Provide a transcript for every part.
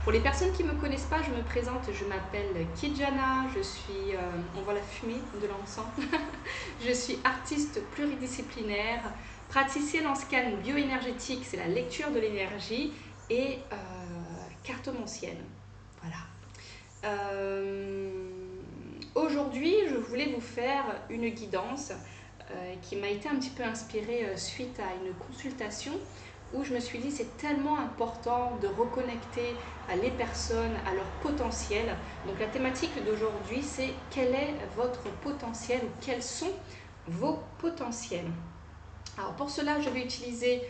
Pour les personnes qui ne me connaissent pas, je me présente, je m'appelle Kidjana, je suis, on voit la fumée de l'encens, je suis artiste pluridisciplinaire, praticienne en scan bioénergétique, c'est la lecture de l'énergie, et cartomancienne. Voilà. Aujourd'hui, je voulais vous faire une guidance qui m'a été un petit peu inspirée suite à une consultation où je me suis dit c'est tellement important de reconnecter les personnes à leur potentiel. Donc la thématique d'aujourd'hui c'est quel est votre potentiel ou quels sont vos potentiels. Alors pour cela je vais utiliser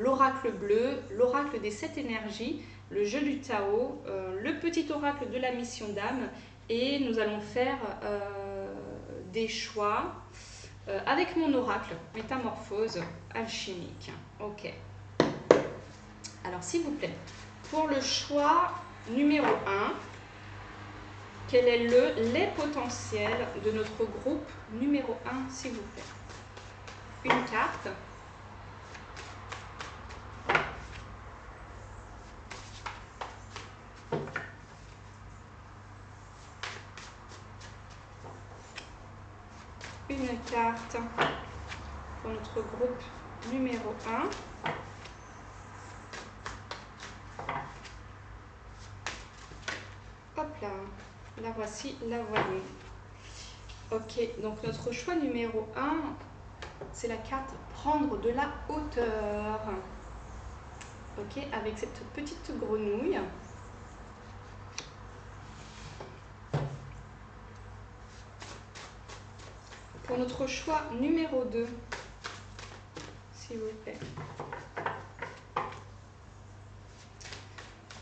l'oracle bleu, l'oracle des 7 énergies, le jeu du Tao, le petit oracle de la mission d'âme et nous allons faire des choix avec mon oracle métamorphose alchimique. Ok. Alors s'il vous plaît, pour le choix numéro 1, quel est les potentiels de notre groupe numéro 1, s'il vous plaît? Une carte. Une carte pour notre groupe numéro 1. Hop là, la voici, la voyez. Ok, donc notre choix numéro 1, c'est la carte prendre de la hauteur. Ok, avec cette petite grenouille. Pour notre choix numéro 2, s'il vous plaît.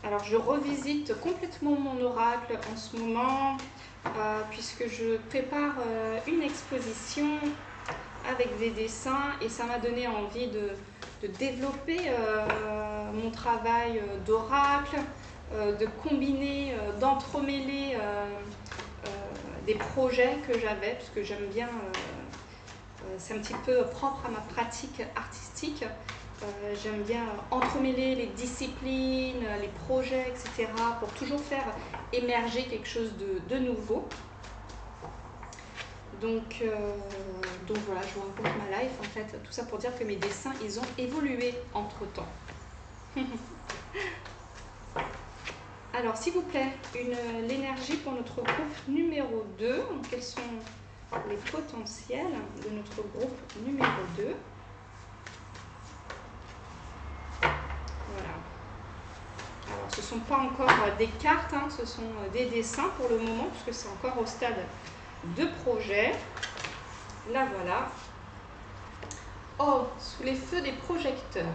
Alors je revisite complètement mon oracle en ce moment puisque je prépare une exposition avec des dessins et ça m'a donné envie de développer mon travail d'oracle, de combiner, d'entremêler des projets que j'avais puisque j'aime bien, c'est un petit peu propre à ma pratique artistique. J'aime bien entremêler les disciplines, les projets, etc. pour toujours faire émerger quelque chose de nouveau. Donc voilà, je vous raconte ma life en fait. Tout ça pour dire que mes dessins, ils ont évolué entre temps. Alors s'il vous plaît, l'énergie pour notre groupe numéro 2. Quels sont les potentiels de notre groupe numéro 2? Voilà. Alors, ce ne sont pas encore des cartes, hein, ce sont des dessins pour le moment, puisque c'est encore au stade de projet. Là, voilà. Oh, sous les feux des projecteurs.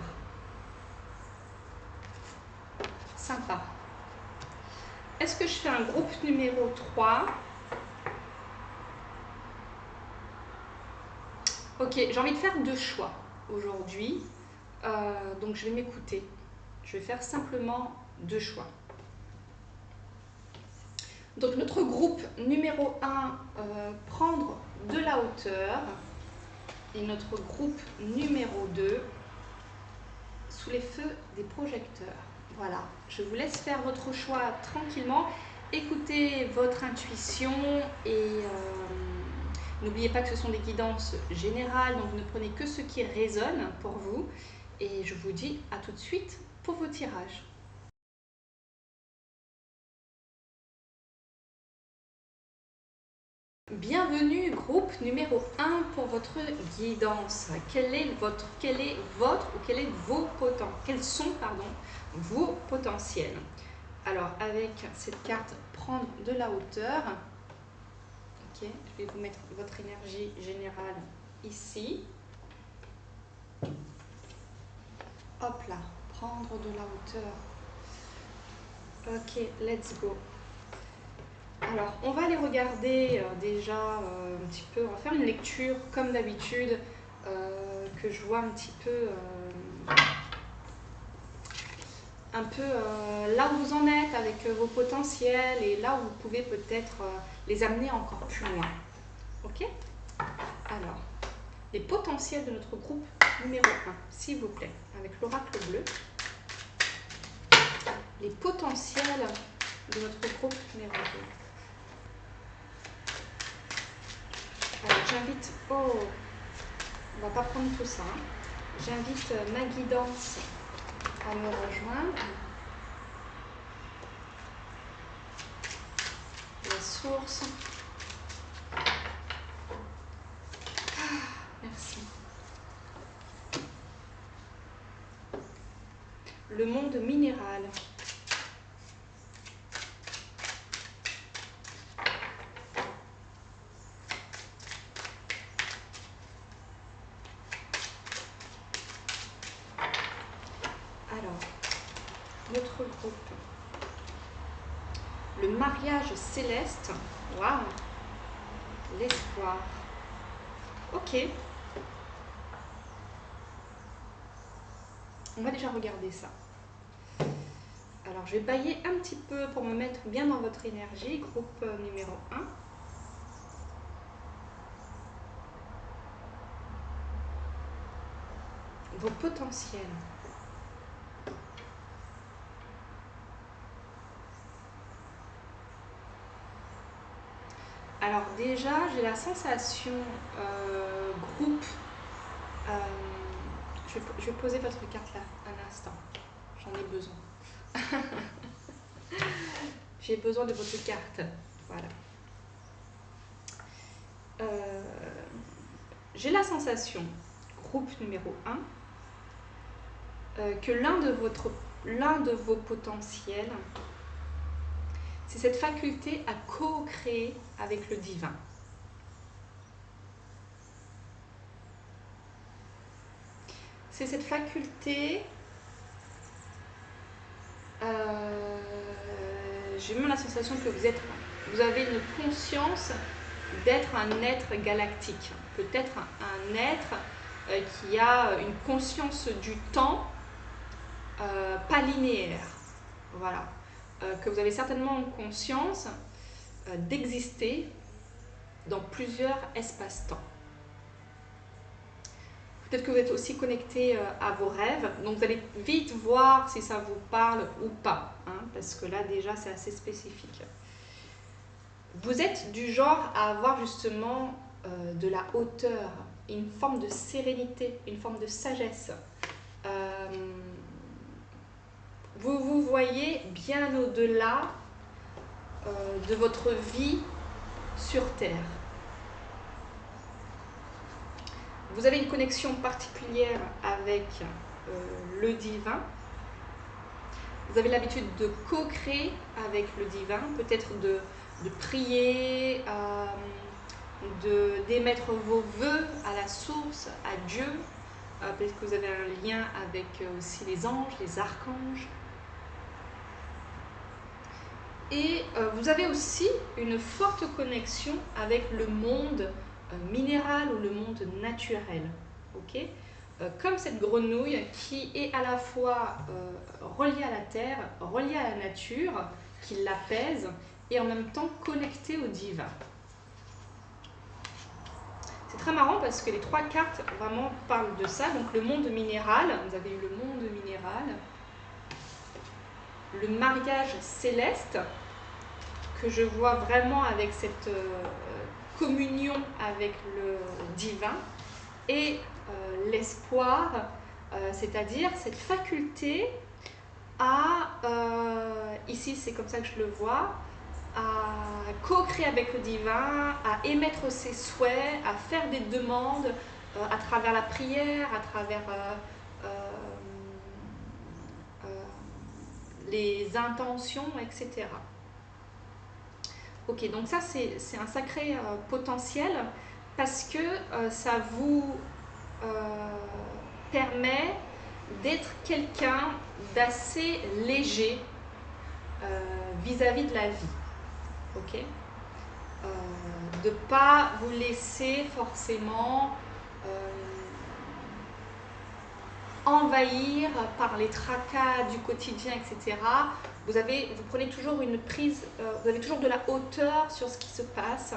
Sympa. Est-ce que je fais un groupe numéro 3? Ok, j'ai envie de faire 2 choix aujourd'hui. Donc, je vais m'écouter. Je vais faire simplement 2 choix. Donc notre groupe numéro 1, prendre de la hauteur, et notre groupe numéro 2, sous les feux des projecteurs. Voilà, je vous laisse faire votre choix tranquillement, écoutez votre intuition et n'oubliez pas que ce sont des guidances générales, donc ne prenez que ce qui résonne pour vous et je vous dis à tout de suite pour vos tirages. Bienvenue groupe numéro 1 pour votre guidance. Quels sont vos potentiels? Alors avec cette carte prendre de la hauteur, ok, je vais vous mettre votre énergie générale ici. Hop là, prendre de la hauteur. Ok, let's go. Alors, on va aller regarder déjà un petit peu, on va faire une lecture comme d'habitude, que je vois un petit peu, là où vous en êtes avec vos potentiels et là où vous pouvez peut-être les amener encore plus loin. Ok? Alors, les potentiels de notre groupe numéro 1, s'il vous plaît, avec l'oracle bleu. les potentiels de notre groupe numéro 2. Alors j'invite, oh, on va pas prendre tout ça, hein. J'invite ma guidance à me rejoindre. La source. Merci. Le monde minéral. Alors, notre groupe. Le mariage céleste. Waouh. L'espoir. Ok. On va déjà regarder ça. Alors, je vais bailler un petit peu pour me mettre bien dans votre énergie. Groupe numéro 1. Vos potentiels. Alors déjà, j'ai la sensation groupe. Je vais poser votre carte là, un instant. J'en ai besoin. J'ai besoin de votre carte. Voilà. J'ai la sensation, groupe numéro 1, que l'un de vos potentiels, c'est cette faculté à co-créer avec le divin. C'est cette faculté, j'ai même la sensation que vous avez une conscience d'être un être galactique, peut-être un être qui a une conscience du temps pas linéaire, voilà, que vous avez certainement conscience d'exister dans plusieurs espaces-temps. Peut-être que vous êtes aussi connecté à vos rêves, donc vous allez vite voir si ça vous parle ou pas, hein, parce que là déjà c'est assez spécifique. Vous êtes du genre à avoir justement de la hauteur, une forme de sérénité, une forme de sagesse. Vous vous voyez bien au-delà de votre vie sur Terre. Vous avez une connexion particulière avec le divin. Vous avez l'habitude de co-créer avec le divin, peut-être de prier, d'émettre vos vœux à la source, à Dieu. Peut-être que vous avez un lien avec aussi les anges, les archanges. Et vous avez aussi une forte connexion avec le monde minéral ou le monde naturel. Okay, comme cette grenouille qui est à la fois reliée à la terre, reliée à la nature, qui l'apaise et en même temps connectée au divin. C'est très marrant parce que les trois cartes vraiment parlent de ça. Donc le monde minéral, vous avez eu le monde minéral, le mariage céleste, que je vois vraiment avec cette communion avec le divin, et l'espoir, c'est-à-dire cette faculté à, ici c'est comme ça que je le vois, à co-créer avec le divin, à émettre ses souhaits, à faire des demandes à travers la prière, à travers les intentions, etc. Ok, donc ça c'est un sacré potentiel parce que ça vous permet d'être quelqu'un d'assez léger vis-à-vis de la vie. Ok, de ne pas vous laisser forcément envahir par les tracas du quotidien, etc. Vous prenez toujours une prise, vous avez toujours de la hauteur sur ce qui se passe.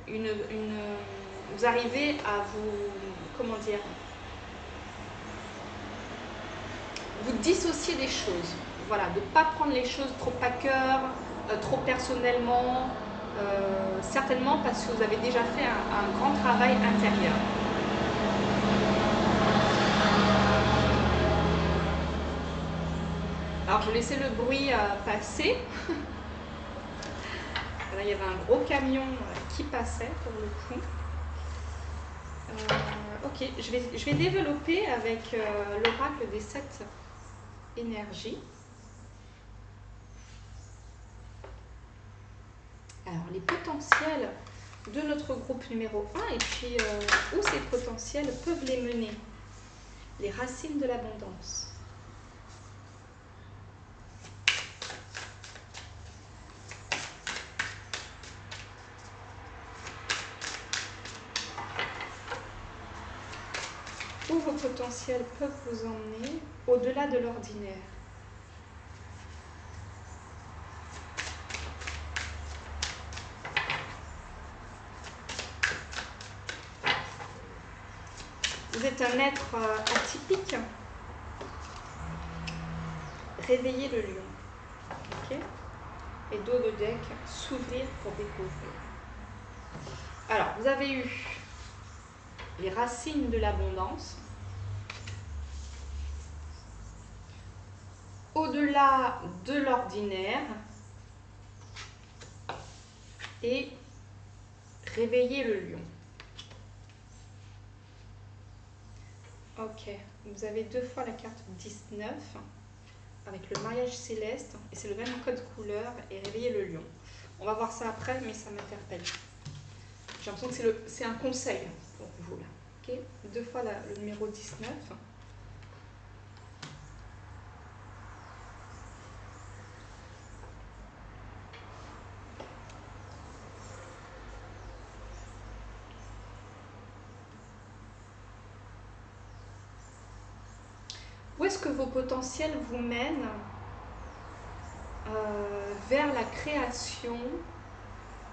Vous arrivez à vous dissocier des choses. voilà, de ne pas prendre les choses trop à cœur, trop personnellement, certainement parce que vous avez déjà fait un grand travail intérieur. Alors je laissais le bruit passer. Là, il y avait un gros camion qui passait pour le coup. Ok, je vais développer avec l'oracle des 7 énergies. Alors, les potentiels de notre groupe numéro 1 et puis où ces potentiels peuvent les mener. Les racines de l'abondance. Où vos potentiels peuvent vous emmener au-delà de l'ordinaire. Vous êtes un être atypique. Réveillez le lion. Okay. Et dos de deck, s'ouvrir pour découvrir. Alors, vous avez eu les racines de l'abondance. Au-delà de l'ordinaire. Et réveiller le lion. Ok, vous avez 2 fois la carte 19 avec le mariage céleste et c'est le même code couleur et réveiller le lion. On va voir ça après, mais ça m'interpelle. J'ai l'impression que c'est un conseil pour vous là. Ok, 2 fois le numéro 19. Où est-ce que vos potentiels vous mènent vers la création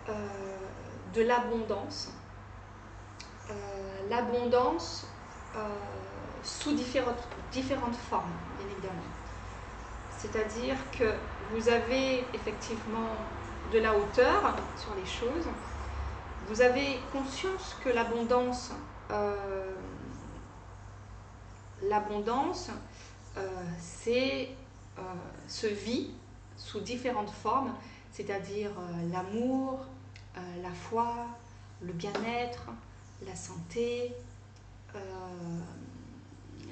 de l'abondance. L'abondance sous différentes formes, bien évidemment. C'est-à-dire que vous avez effectivement de la hauteur sur les choses, vous avez conscience que l'abondance se vit sous différentes formes, c'est-à-dire l'amour, la foi, le bien-être, la santé,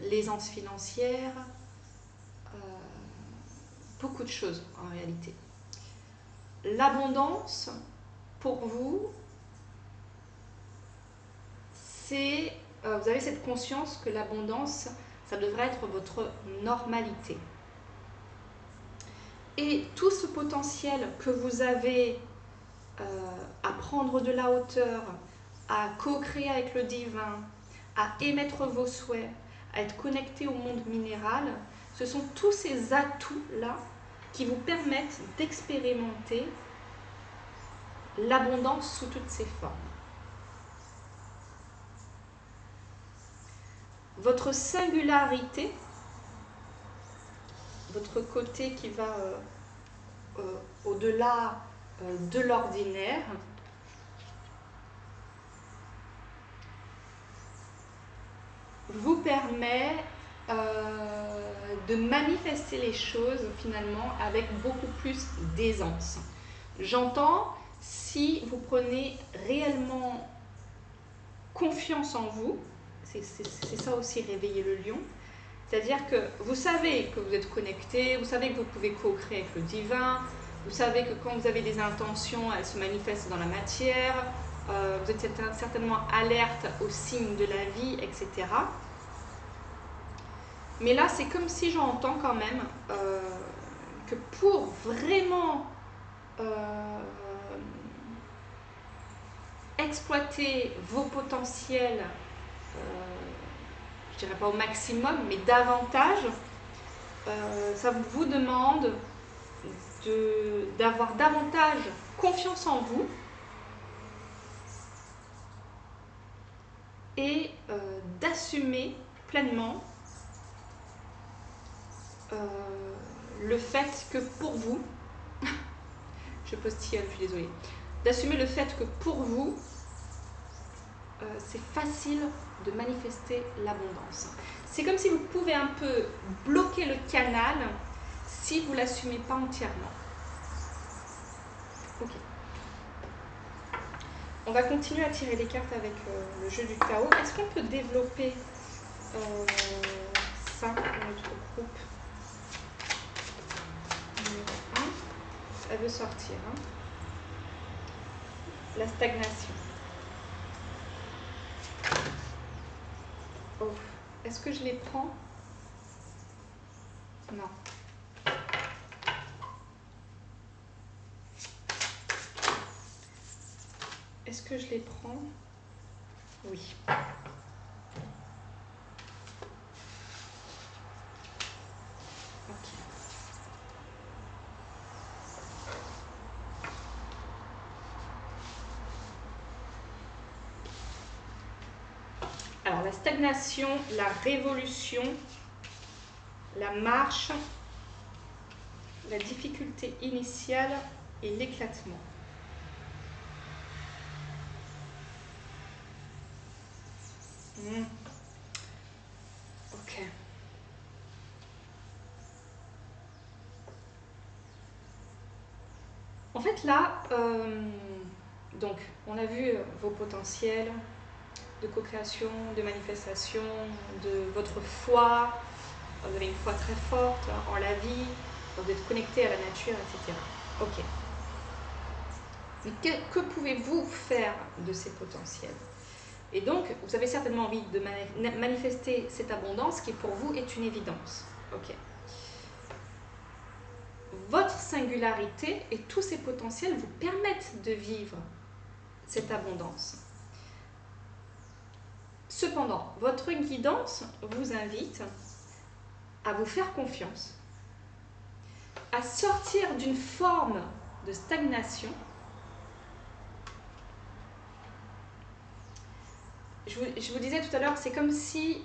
l'aisance financière, beaucoup de choses en réalité. L'abondance, pour vous, c'est, vous avez cette conscience que l'abondance, ça devrait être votre normalité. Et tout ce potentiel que vous avez à prendre de la hauteur, à co-créer avec le divin, à émettre vos souhaits, à être connecté au monde minéral, ce sont tous ces atouts-là qui vous permettent d'expérimenter l'abondance sous toutes ses formes. Votre singularité, votre côté qui va au-delà de l'ordinaire, vous permet de manifester les choses finalement avec beaucoup plus d'aisance. J'entends, si vous prenez réellement confiance en vous, c'est ça aussi réveiller le lion, c'est-à-dire que vous savez que vous êtes connecté, vous savez que vous pouvez co-créer avec le divin, vous savez que quand vous avez des intentions, elles se manifestent dans la matière, vous êtes certainement alerte aux signes de la vie, etc. Mais là, c'est comme si j'entends quand même que pour vraiment exploiter vos potentiels, je dirais pas au maximum, mais davantage, ça vous demande d'avoir davantage confiance en vous et d'assumer pleinement le fait que pour vous, je postillonne, je suis désolée, d'assumer le fait que pour vous, c'est facile de manifester l'abondance. C'est comme si vous pouvez un peu bloquer le canal si vous ne l'assumez pas entièrement. Ok. On va continuer à tirer les cartes avec le jeu du chaos. Est-ce qu'on peut développer ça dans notre groupe numéro 1? Elle veut sortir. Hein. La stagnation. Oh. Est-ce que je les prends? Non. Est-ce que je les prends? Oui. Ok. Alors, la stagnation, la révolution, la marche, la difficulté initiale et l'éclatement. Ok. En fait, là, donc, on a vu vos potentiels de co-création, de manifestation, de votre foi. Vous avez une foi très forte en la vie, vous êtes connecté à la nature, etc. Ok. Mais que pouvez-vous faire de ces potentiels? Et donc, vous avez certainement envie de manifester cette abondance qui pour vous est une évidence. Ok. Votre singularité et tous ces potentiels vous permettent de vivre cette abondance. Cependant, votre guidance vous invite à vous faire confiance, à sortir d'une forme de stagnation. Je vous disais tout à l'heure, c'est comme si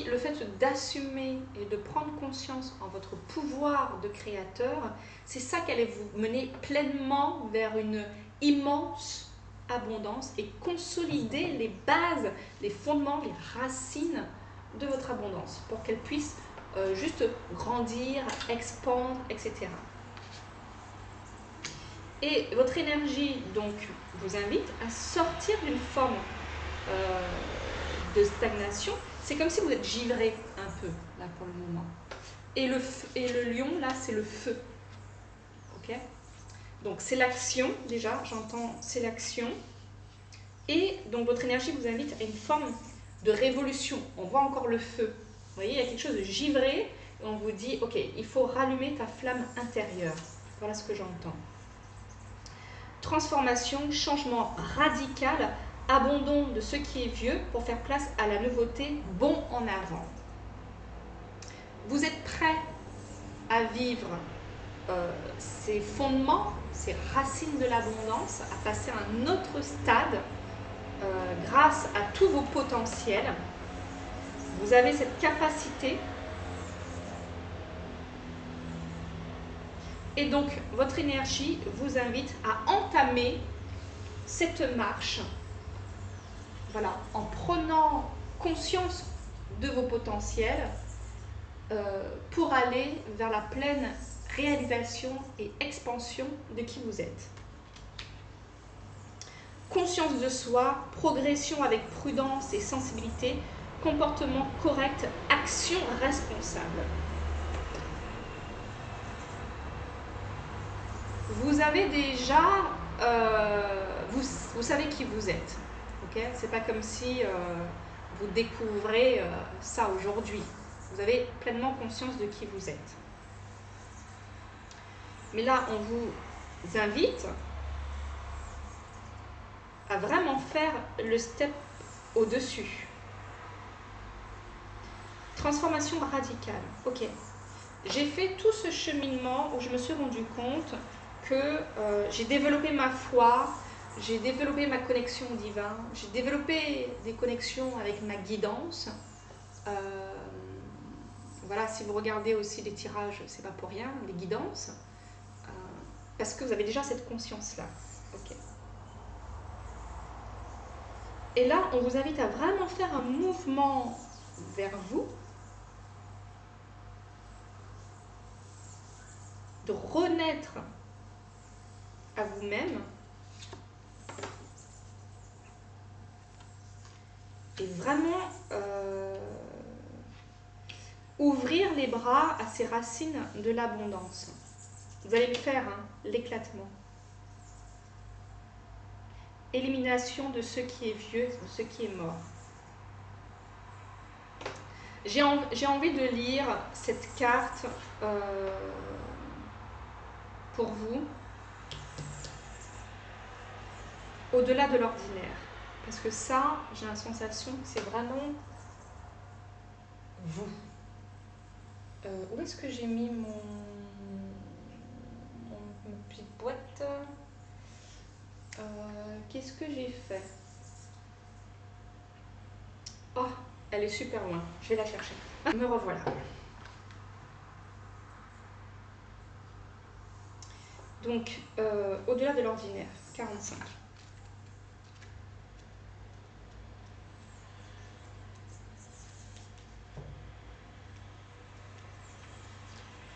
le fait d'assumer et de prendre conscience en votre pouvoir de créateur, c'est ça qui allait vous mener pleinement vers une immense abondance et consolider les bases, les fondements, les racines de votre abondance pour qu'elle puisse juste grandir, expandre, etc. Et votre énergie donc vous invite à sortir d'une forme de stagnation. C'est comme si vous êtes givré un peu là pour le moment. Et le lion là c'est le feu. Ok? Donc c'est l'action déjà, j'entends c'est l'action. Et donc votre énergie vous invite à une forme de révolution. On voit encore le feu. Vous voyez, il y a quelque chose de givré et on vous dit ok, il faut rallumer ta flamme intérieure. Voilà ce que j'entends. Transformation, changement radical, abandon de ce qui est vieux pour faire place à la nouveauté, bond en avant. Vous êtes prêt à vivre ces fondements, ces racines de l'abondance, à passer à un autre stade grâce à tous vos potentiels. Vous avez cette capacité. Et donc, votre énergie vous invite à entamer cette marche, voilà, en prenant conscience de vos potentiels pour aller vers la pleine réalisation et expansion de qui vous êtes. Conscience de soi, progression avec prudence et sensibilité, comportement correct, action responsable. Vous avez déjà, vous savez qui vous êtes. Okay, c'est pas comme si vous découvrez ça aujourd'hui. Vous avez pleinement conscience de qui vous êtes. Mais là, on vous invite à vraiment faire le step au-dessus. Transformation radicale. Ok. J'ai fait tout ce cheminement où je me suis rendu compte que j'ai développé ma foi, j'ai développé ma connexion au divin, j'ai développé des connexions avec ma guidance. voilà, si vous regardez aussi les tirages, c'est pas pour rien, les guidances, parce que vous avez déjà cette conscience-là. Ok. Et là, on vous invite à vraiment faire un mouvement vers vous, de renaître à vous-même et vraiment ouvrir les bras à ces racines de l'abondance. Vous allez le faire, hein, l'éclatement. Élimination de ce qui est vieux, de ce qui est mort. J'ai envie de lire cette carte pour vous, au-delà de l'ordinaire. Parce que ça, j'ai la sensation que c'est vraiment vous. Où est-ce que j'ai mis ma petite boîte? Qu'est-ce que j'ai fait? Oh, elle est super loin. Je vais la chercher. Me revoilà. Donc, au-delà de l'ordinaire, 45.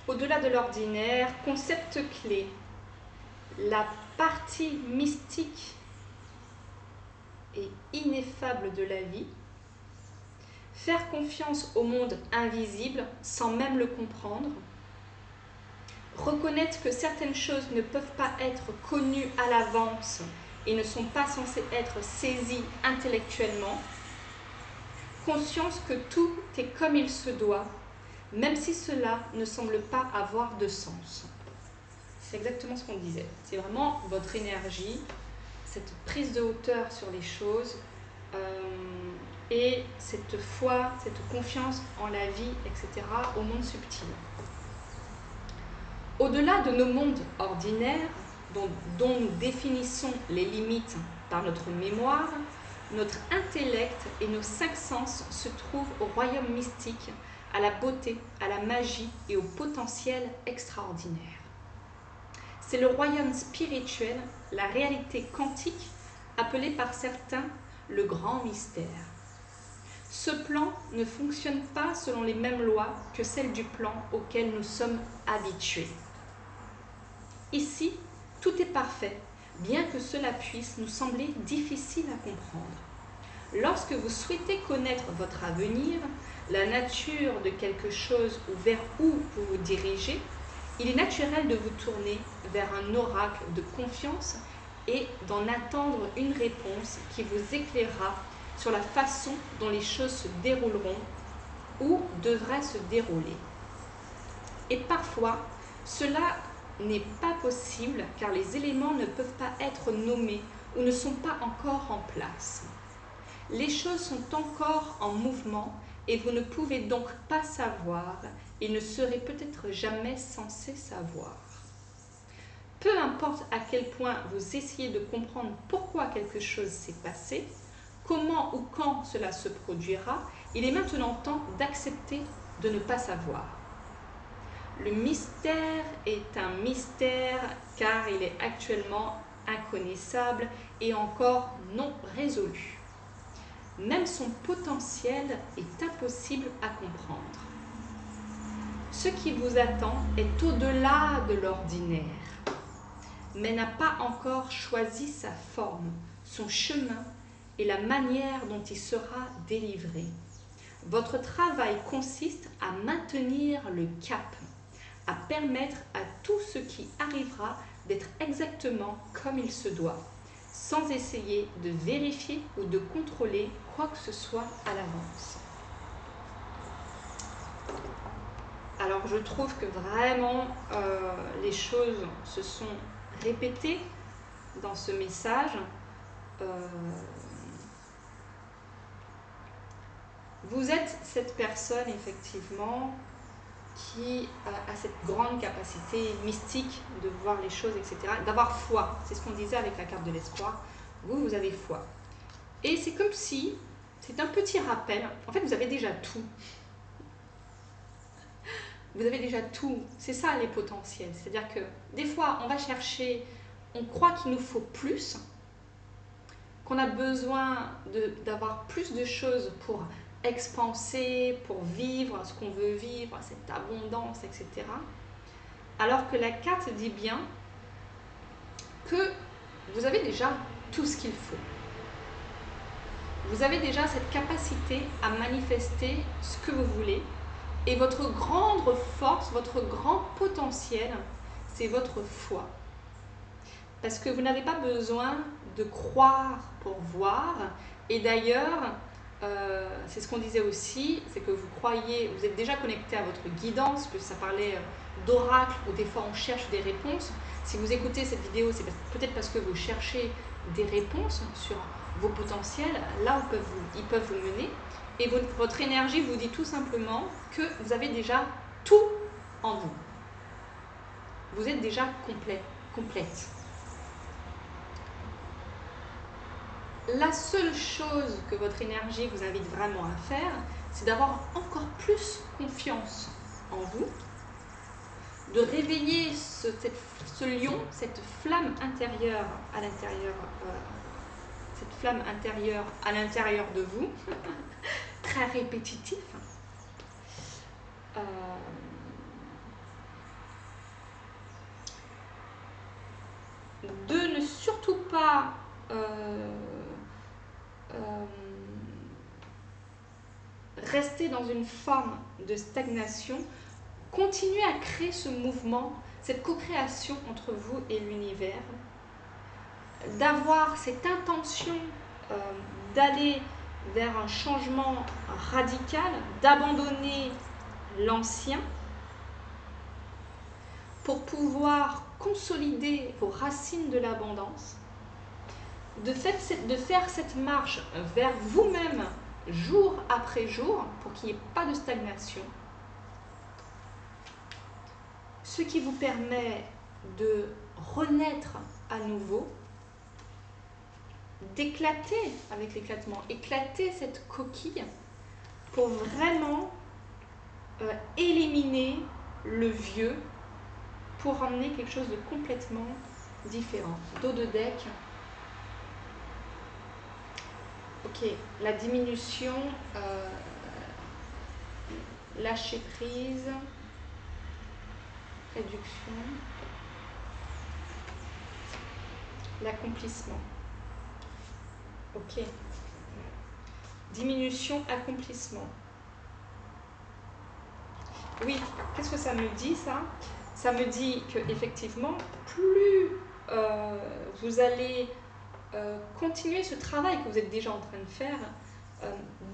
Au-delà de l'ordinaire, concept clé, la partie mystique et ineffable de la vie, faire confiance au monde invisible sans même le comprendre, reconnaître que certaines choses ne peuvent pas être connues à l'avance et ne sont pas censées être saisies intellectuellement, conscience que tout est comme il se doit, même si cela ne semble pas avoir de sens. C'est exactement ce qu'on disait. C'est vraiment votre énergie, cette prise de hauteur sur les choses et cette foi, cette confiance en la vie, etc., au monde subtil. Au-delà de nos mondes ordinaires, dont nous définissons les limites par notre mémoire, notre intellect et nos 5 sens se trouvent au royaume mystique, à la beauté, à la magie et au potentiel extraordinaire. C'est le royaume spirituel, la réalité quantique, appelée par certains le grand mystère. Ce plan ne fonctionne pas selon les mêmes lois que celles du plan auquel nous sommes habitués. Ici, tout est parfait, bien que cela puisse nous sembler difficile à comprendre. Lorsque vous souhaitez connaître votre avenir, la nature de quelque chose ou vers où vous vous dirigez, il est naturel de vous tourner vers un oracle de confiance et d'en attendre une réponse qui vous éclairera sur la façon dont les choses se dérouleront ou devraient se dérouler. Et parfois, cela n'est pas possible car les éléments ne peuvent pas être nommés ou ne sont pas encore en place. Les choses sont encore en mouvement et vous ne pouvez donc pas savoir et ne serez peut-être jamais censé savoir. Peu importe à quel point vous essayez de comprendre pourquoi quelque chose s'est passé, comment ou quand cela se produira, il est maintenant temps d'accepter de ne pas savoir. Le mystère est un mystère car il est actuellement inconnaissable et encore non résolu. Même son potentiel est impossible à comprendre. Ce qui vous attend est au-delà de l'ordinaire, mais n'a pas encore choisi sa forme, son chemin et la manière dont il sera délivré. Votre travail consiste à maintenir le cap, à permettre à tout ce qui arrivera d'être exactement comme il se doit, sans essayer de vérifier ou de contrôler quoi que ce soit à l'avance. Alors je trouve que vraiment les choses se sont répétées dans ce message. Vous êtes cette personne effectivement qui a cette grande capacité mystique de voir les choses, etc., d'avoir foi. C'est ce qu'on disait avec la carte de l'espoir. Vous avez foi. Et c'est comme si, c'est un petit rappel, en fait vous avez déjà tout. vous avez déjà tout. C'est ça les potentiels. C'est-à-dire que des fois, on va chercher, on croit qu'il nous faut plus, qu'on a besoin d'avoir plus de choses pour expanser, pour vivre ce qu'on veut vivre, cette abondance, etc. Alors que la carte dit bien que vous avez déjà tout ce qu'il faut. Vous avez déjà cette capacité à manifester ce que vous voulez. Et votre grande force, votre grand potentiel, c'est votre foi. Parce que vous n'avez pas besoin de croire pour voir. Et d'ailleurs, c'est ce qu'on disait aussi, c'est que vous croyez, vous êtes déjà connecté à votre guidance, puisque ça parlait d'oracle, où des fois on cherche des réponses. Si vous écoutez cette vidéo, c'est peut-être parce que vous cherchez des réponses sur vos potentiels, là où ils peuvent vous mener. Et votre énergie vous dit tout simplement que vous avez déjà tout en vous. Vous êtes déjà complète. La seule chose que votre énergie vous invite vraiment à faire, c'est d'avoir encore plus confiance en vous, de réveiller ce lion, cette flamme intérieure à l'intérieur, de vous, très répétitif. De ne surtout pas rester dans une forme de stagnation, continuez à créer ce mouvement, cette co-création entre vous et l'univers, d'avoir cette intention d'aller vers un changement radical, d'abandonner l'ancien pour pouvoir consolider vos racines de l'abondance, de faire cette marche vers vous-même jour après jour pour qu'il n'y ait pas de stagnation, ce qui vous permet de renaître à nouveau, d'éclater avec l'éclatement, éclater cette coquille pour vraiment éliminer le vieux pour emmener quelque chose de complètement différent. Dos de deck. Ok, la diminution, lâcher prise, réduction, l'accomplissement. Ok. Diminution, accomplissement. Oui, qu'est-ce que ça me dit ça? Ça me dit que effectivement, plus vous allez continuer ce travail que vous êtes déjà en train de faire,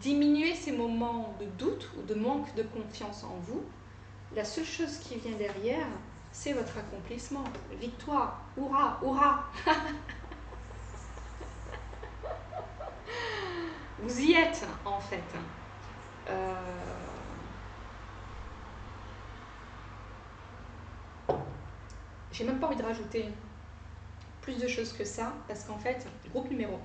diminuer ces moments de doute ou de manque de confiance en vous, la seule chose qui vient derrière, c'est votre accomplissement. Victoire, hurrah, hurrah. Vous y êtes en fait. J'ai même pas envie de rajouter plus de choses que ça, parce qu'en fait, groupe numéro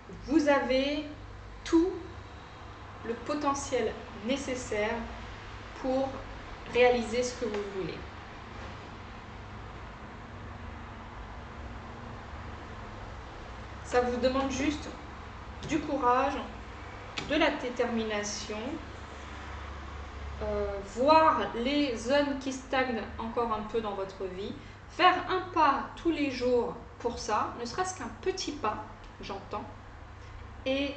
1, vous avez tout le potentiel nécessaire pour réaliser ce que vous voulez. Ça vous demande juste du courage, de la détermination, voir les zones qui stagnent encore un peu dans votre vie, faire un pas tous les jours pour ça, ne serait-ce qu'un petit pas, j'entends, et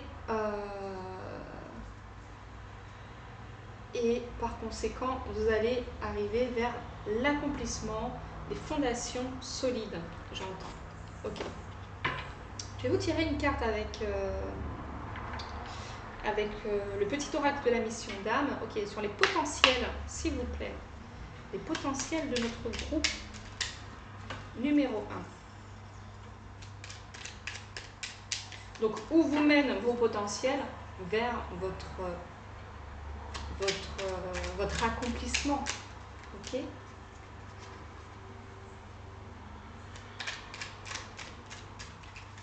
par conséquent, vous allez arriver vers l'accomplissement des fondations solides, j'entends. Ok. Je vais vous tirer une carte avec le petit oracle de la mission d'âme. Ok, sur les potentiels, s'il vous plaît. Les potentiels de notre groupe numéro 1. Donc, où vous mènent vos potentiels vers votre accomplissement. Ok.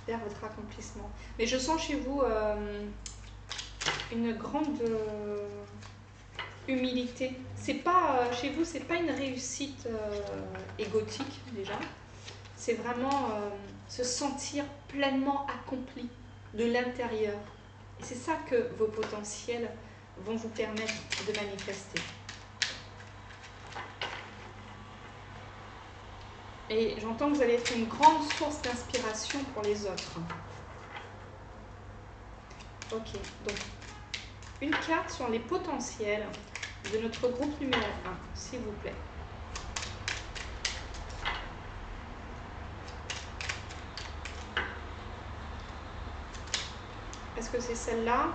Vers votre accomplissement. Mais je sens chez vous une grande humilité. C'est pas, chez vous, c'est pas une réussite égotique déjà. C'est vraiment se sentir pleinement accompli de l'intérieur. Et c'est ça que vos potentiels vont vous permettre de manifester. Et j'entends que vous allez être une grande source d'inspiration pour les autres. Ok, donc une carte sur les potentiels de notre groupe numéro 1, s'il vous plaît. Est-ce que c'est celle-là?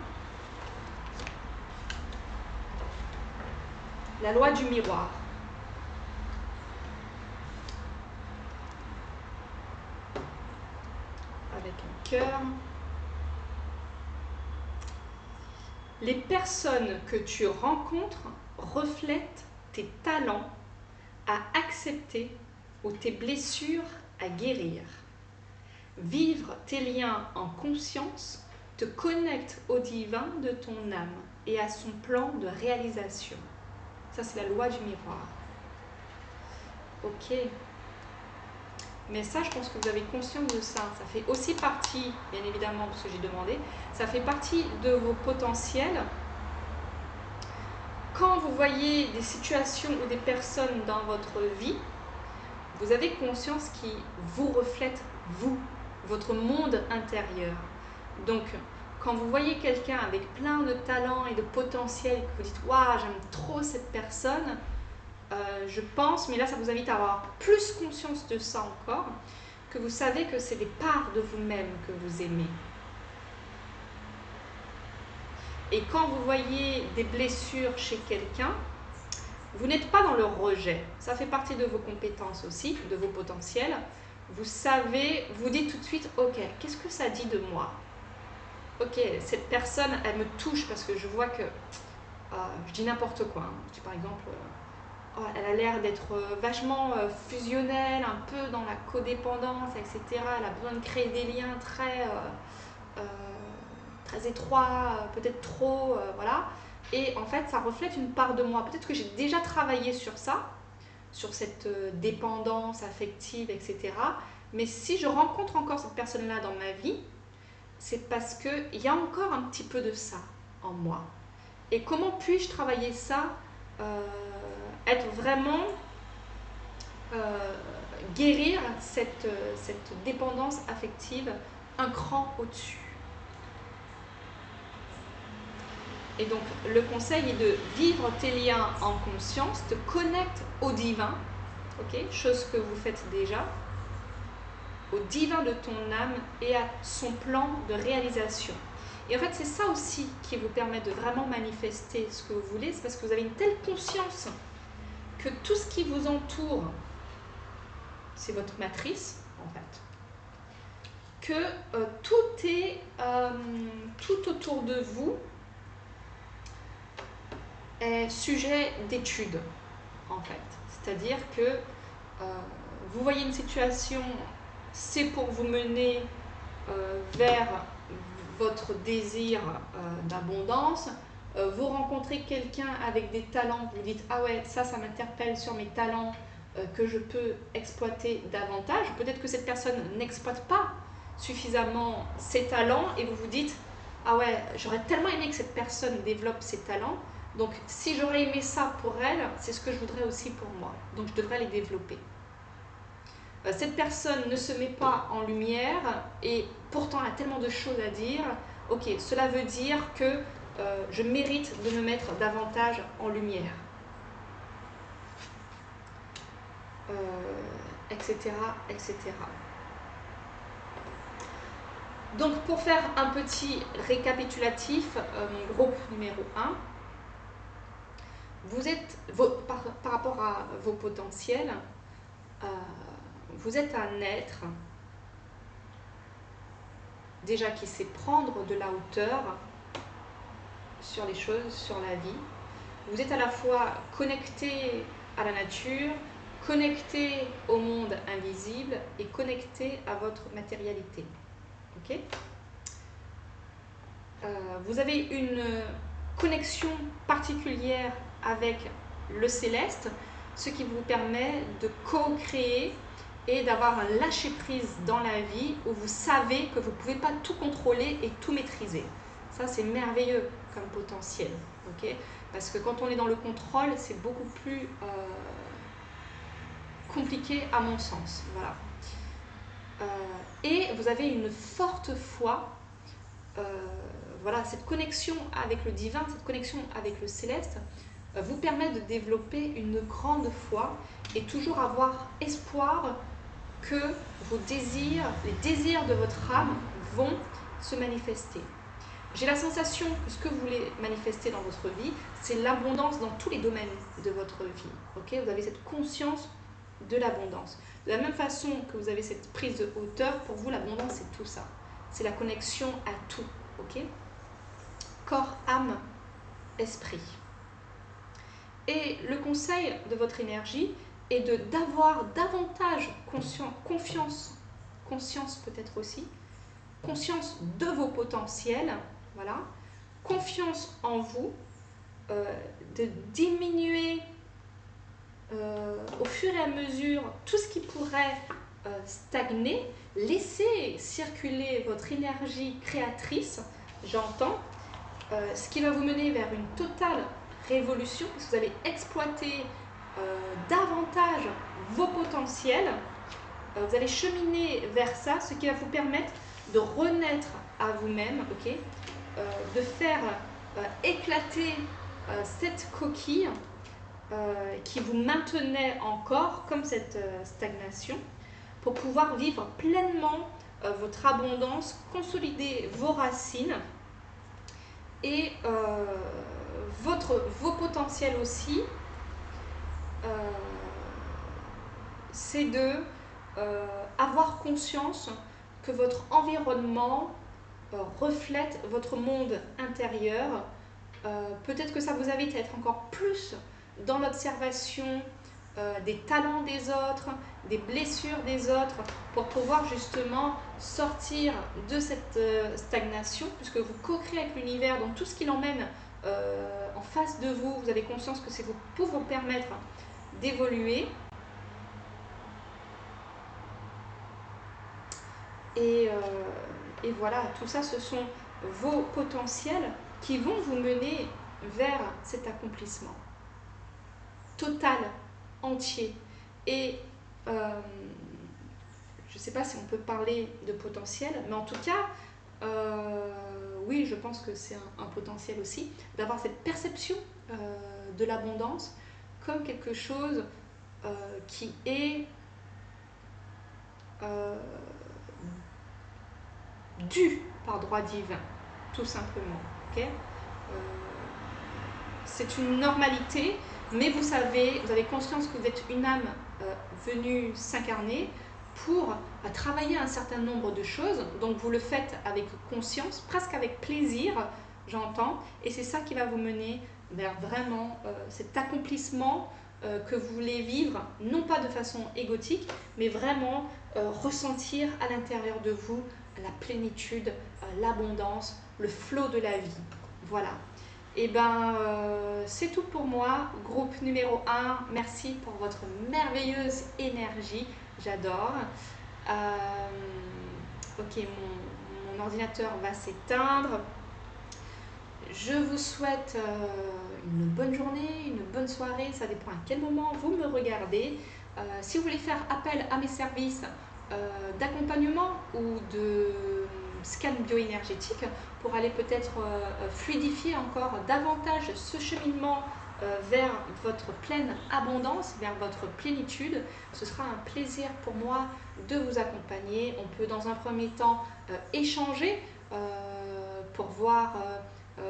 La loi du miroir. Avec un cœur. Les personnes que tu rencontres reflètent tes talents à accepter ou tes blessures à guérir. Vivre tes liens en conscience te connecte au divin de ton âme et à son plan de réalisation. Ça, c'est la loi du miroir. Ok. Mais ça, je pense que vous avez conscience de ça. Ça fait aussi partie, bien évidemment, parce que j'ai demandé, ça fait partie de vos potentiels. Quand vous voyez des situations ou des personnes dans votre vie, vous avez conscience qu'ils vous reflètent, vous, votre monde intérieur. Donc, quand vous voyez quelqu'un avec plein de talents et de potentiel, que vous dites « Waouh, j'aime trop cette personne », je pense, mais là ça vous invite à avoir plus conscience de ça encore, que vous savez que c'est des parts de vous-même que vous aimez. Et quand vous voyez des blessures chez quelqu'un, vous n'êtes pas dans le rejet. Ça fait partie de vos compétences aussi, de vos potentiels. Vous savez, vous dites tout de suite, ok, qu'est-ce que ça dit de moi? Ok, cette personne, elle me touche parce que je vois que, je dis n'importe quoi, hein. Je dis par exemple, elle a l'air d'être vachement fusionnelle, un peu dans la codépendance, etc. Elle a besoin de créer des liens très étroits, peut-être trop, voilà. Et en fait, ça reflète une part de moi. Peut-être que j'ai déjà travaillé sur ça, sur cette dépendance affective, etc. Mais si je rencontre encore cette personne-là dans ma vie, c'est parce qu'il y a encore un petit peu de ça en moi. Et comment puis-je travailler ça, être vraiment, guérir cette dépendance affective un cran au-dessus. Et donc, le conseil est de vivre tes liens en conscience, te connecte au divin, okay, chose que vous faites déjà, au divin de ton âme et à son plan de réalisation. Et en fait, c'est ça aussi qui vous permet de vraiment manifester ce que vous voulez, c'est parce que vous avez une telle conscience que tout ce qui vous entoure, c'est votre matrice, en fait, que tout est, tout autour de vous est sujet d'étude, en fait. C'est-à-dire que vous voyez une situation, c'est pour vous mener vers votre désir d'abondance. Vous rencontrez quelqu'un avec des talents, vous dites « Ah ouais, ça m'interpelle sur mes talents que je peux exploiter davantage ». Peut-être que cette personne n'exploite pas suffisamment ses talents et vous vous dites « Ah ouais, j'aurais tellement aimé que cette personne développe ses talents. Donc si j'aurais aimé ça pour elle, c'est ce que je voudrais aussi pour moi. Donc je devrais les développer ». Cette personne ne se met pas en lumière et pourtant elle a tellement de choses à dire. Ok, cela veut dire que je mérite de me mettre davantage en lumière. Etc., etc. Donc pour faire un petit récapitulatif, mon groupe numéro 1, vous êtes, par rapport à vos potentiels, vous êtes un être déjà qui sait prendre de la hauteur sur les choses, sur la vie. Vous êtes à la fois connecté à la nature, connecté au monde invisible et connecté à votre matérialité. Ok ? Vous avez une connexion particulière avec le céleste, ce qui vous permet de co-créer et d'avoir un lâcher-prise dans la vie où vous savez que vous ne pouvez pas tout contrôler et tout maîtriser. Ça, c'est merveilleux comme potentiel. Okay, parce que quand on est dans le contrôle, c'est beaucoup plus compliqué à mon sens. Voilà. Et vous avez une forte foi. Voilà, cette connexion avec le divin, cette connexion avec le céleste vous permet de développer une grande foi et toujours avoir espoir que vos désirs, les désirs de votre âme vont se manifester. J'ai la sensation que ce que vous voulez manifester dans votre vie, c'est l'abondance dans tous les domaines de votre vie. Okay, vous avez cette conscience de l'abondance. De la même façon que vous avez cette prise de hauteur, pour vous, l'abondance, c'est tout ça. C'est la connexion à tout. Okay, corps, âme, esprit. Et le conseil de votre énergie est d'avoir davantage conscience peut-être aussi, conscience de vos potentiels, voilà, confiance en vous, de diminuer au fur et à mesure tout ce qui pourrait stagner, laisser circuler votre énergie créatrice, j'entends, ce qui va vous mener vers une totale révolution, parce que vous allez exploiter davantage vos potentiels, vous allez cheminer vers ça, ce qui va vous permettre de renaître à vous-même, okay, de faire éclater cette coquille qui vous maintenait encore comme cette stagnation, pour pouvoir vivre pleinement votre abondance, consolider vos racines et vos potentiels aussi. C'est de avoir conscience que votre environnement reflète votre monde intérieur. Peut-être que ça vous invite à être encore plus dans l'observation des talents des autres, des blessures des autres, pour pouvoir justement sortir de cette stagnation, puisque vous co-créez avec l'univers, donc tout ce qui l'emmène en face de vous, vous avez conscience que c'est pour vous permettre d'évoluer. Et voilà, tout ça, ce sont vos potentiels qui vont vous mener vers cet accomplissement total, entier. Et je ne sais pas si on peut parler de potentiel, mais en tout cas, oui, je pense que c'est un potentiel aussi, d'avoir cette perception de l'abondance comme quelque chose qui est dû par droit divin, tout simplement. Okay, c'est une normalité, mais vous savez, vous avez conscience que vous êtes une âme venue s'incarner pour travailler un certain nombre de choses, donc vous le faites avec conscience, presque avec plaisir, j'entends, et c'est ça qui va vous mener vers vraiment cet accomplissement que vous voulez vivre, non pas de façon égotique, mais vraiment ressentir à l'intérieur de vous la plénitude, l'abondance, le flot de la vie. Voilà. Et ben, c'est tout pour moi. Groupe numéro 1, merci pour votre merveilleuse énergie. J'adore. Ok, mon ordinateur va s'éteindre. Je vous souhaite une bonne journée, une bonne soirée. Ça dépend à quel moment vous me regardez. Si vous voulez faire appel à mes services d'accompagnement ou de scan bioénergétique pour aller peut-être fluidifier encore davantage ce cheminement vers votre pleine abondance, vers votre plénitude, ce sera un plaisir pour moi de vous accompagner. On peut dans un premier temps échanger pour voir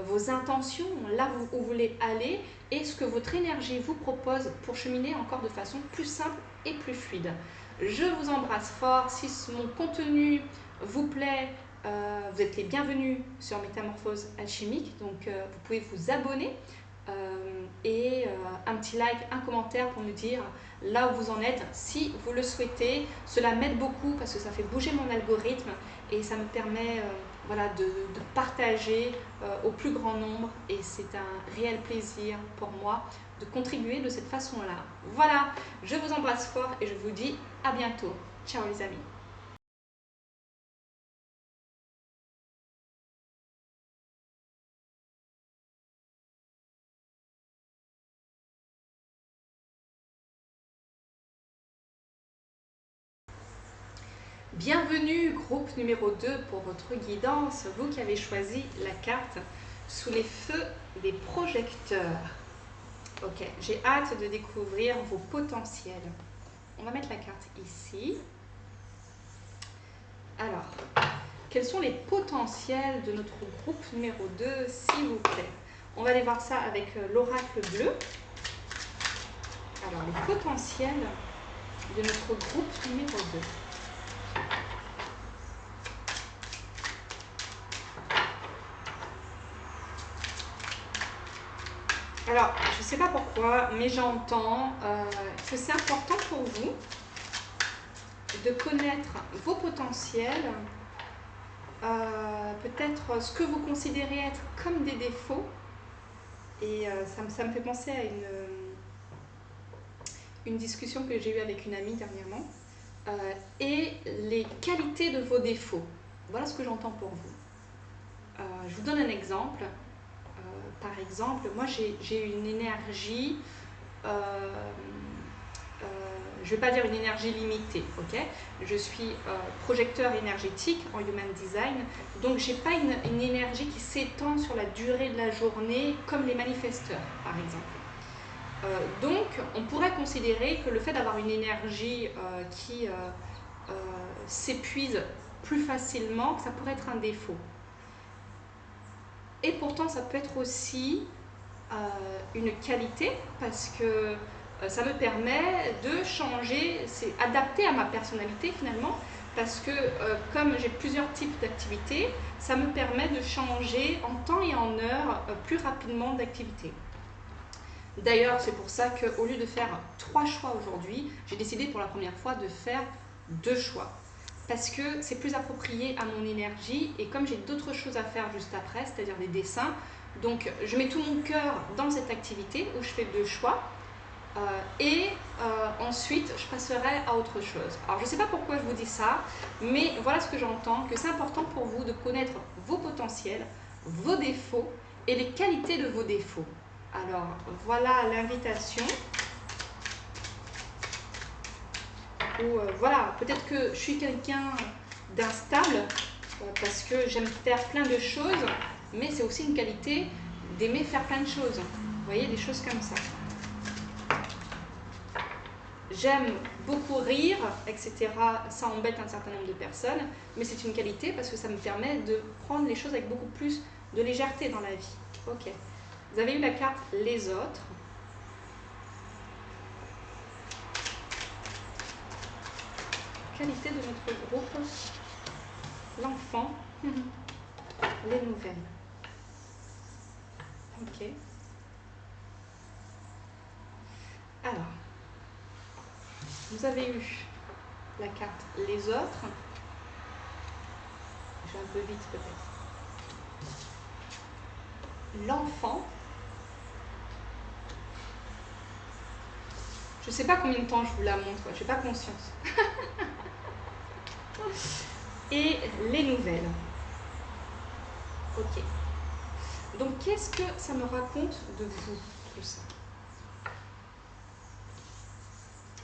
vos intentions, là où vous voulez aller et ce que votre énergie vous propose pour cheminer encore de façon plus simple et plus fluide. Je vous embrasse fort. Si mon contenu vous plaît, vous êtes les bienvenus sur Métamorphose Alchimique. Donc vous pouvez vous abonner et un petit like, un commentaire pour me dire là où vous en êtes si vous le souhaitez. Cela m'aide beaucoup parce que ça fait bouger mon algorithme et ça me permet voilà, de partager au plus grand nombre et c'est un réel plaisir pour moi de contribuer de cette façon-là. Voilà, je vous embrasse fort et je vous dis à bientôt. Ciao les amis. Bienvenue groupe numéro 2 pour votre guidance, vous qui avez choisi la carte sous les feux des projecteurs. Ok, j'ai hâte de découvrir vos potentiels. On va mettre la carte ici. Alors, quels sont les potentiels de notre groupe numéro 2, s'il vous plaît? On va aller voir ça avec l'oracle bleu. Alors, les potentiels de notre groupe numéro 2. Alors, je ne sais pas pourquoi, mais j'entends que c'est important pour vous de connaître vos potentiels, peut-être ce que vous considérez être comme des défauts. Et ça me fait penser à une discussion que j'ai eue avec une amie dernièrement. Et les qualités de vos défauts. Voilà ce que j'entends pour vous. Je vous donne un exemple. Par exemple, moi j'ai une énergie, je ne vais pas dire une énergie limitée, ok? Je suis projecteur énergétique en Human Design, donc je n'ai pas une énergie qui s'étend sur la durée de la journée comme les manifesteurs, par exemple. Donc, on pourrait considérer que le fait d'avoir une énergie qui s'épuise plus facilement, ça pourrait être un défaut. Et pourtant, ça peut être aussi une qualité parce que ça me permet de changer, c'est adapté à ma personnalité finalement, parce que comme j'ai plusieurs types d'activités, ça me permet de changer en temps et en heure plus rapidement d'activité. D'ailleurs, c'est pour ça qu'au lieu de faire 3 choix aujourd'hui, j'ai décidé pour la première fois de faire 2 choix. Parce que c'est plus approprié à mon énergie et comme j'ai d'autres choses à faire juste après, c'est-à-dire des dessins, donc je mets tout mon cœur dans cette activité où je fais 2 choix et ensuite je passerai à autre chose. Alors je ne sais pas pourquoi je vous dis ça, mais voilà ce que j'entends, que c'est important pour vous de connaître vos potentiels, vos défauts et les qualités de vos défauts. Alors voilà l'invitation. Ou voilà, peut-être que je suis quelqu'un d'instable parce que j'aime faire plein de choses, mais c'est aussi une qualité d'aimer faire plein de choses. Vous voyez, des choses comme ça. J'aime beaucoup rire, etc. Ça embête un certain nombre de personnes, mais c'est une qualité parce que ça me permet de prendre les choses avec beaucoup plus de légèreté dans la vie. Ok. Vous avez eu la carte les autres. Qualité de notre groupe, l'enfant, les nouvelles. Ok. Alors, vous avez eu la carte les autres. Je vais un peu vite peut-être. L'enfant. Je ne sais pas combien de temps je vous la montre, je n'ai pas conscience. Et les nouvelles. Ok. Donc, qu'est-ce que ça me raconte de vous, tout ça?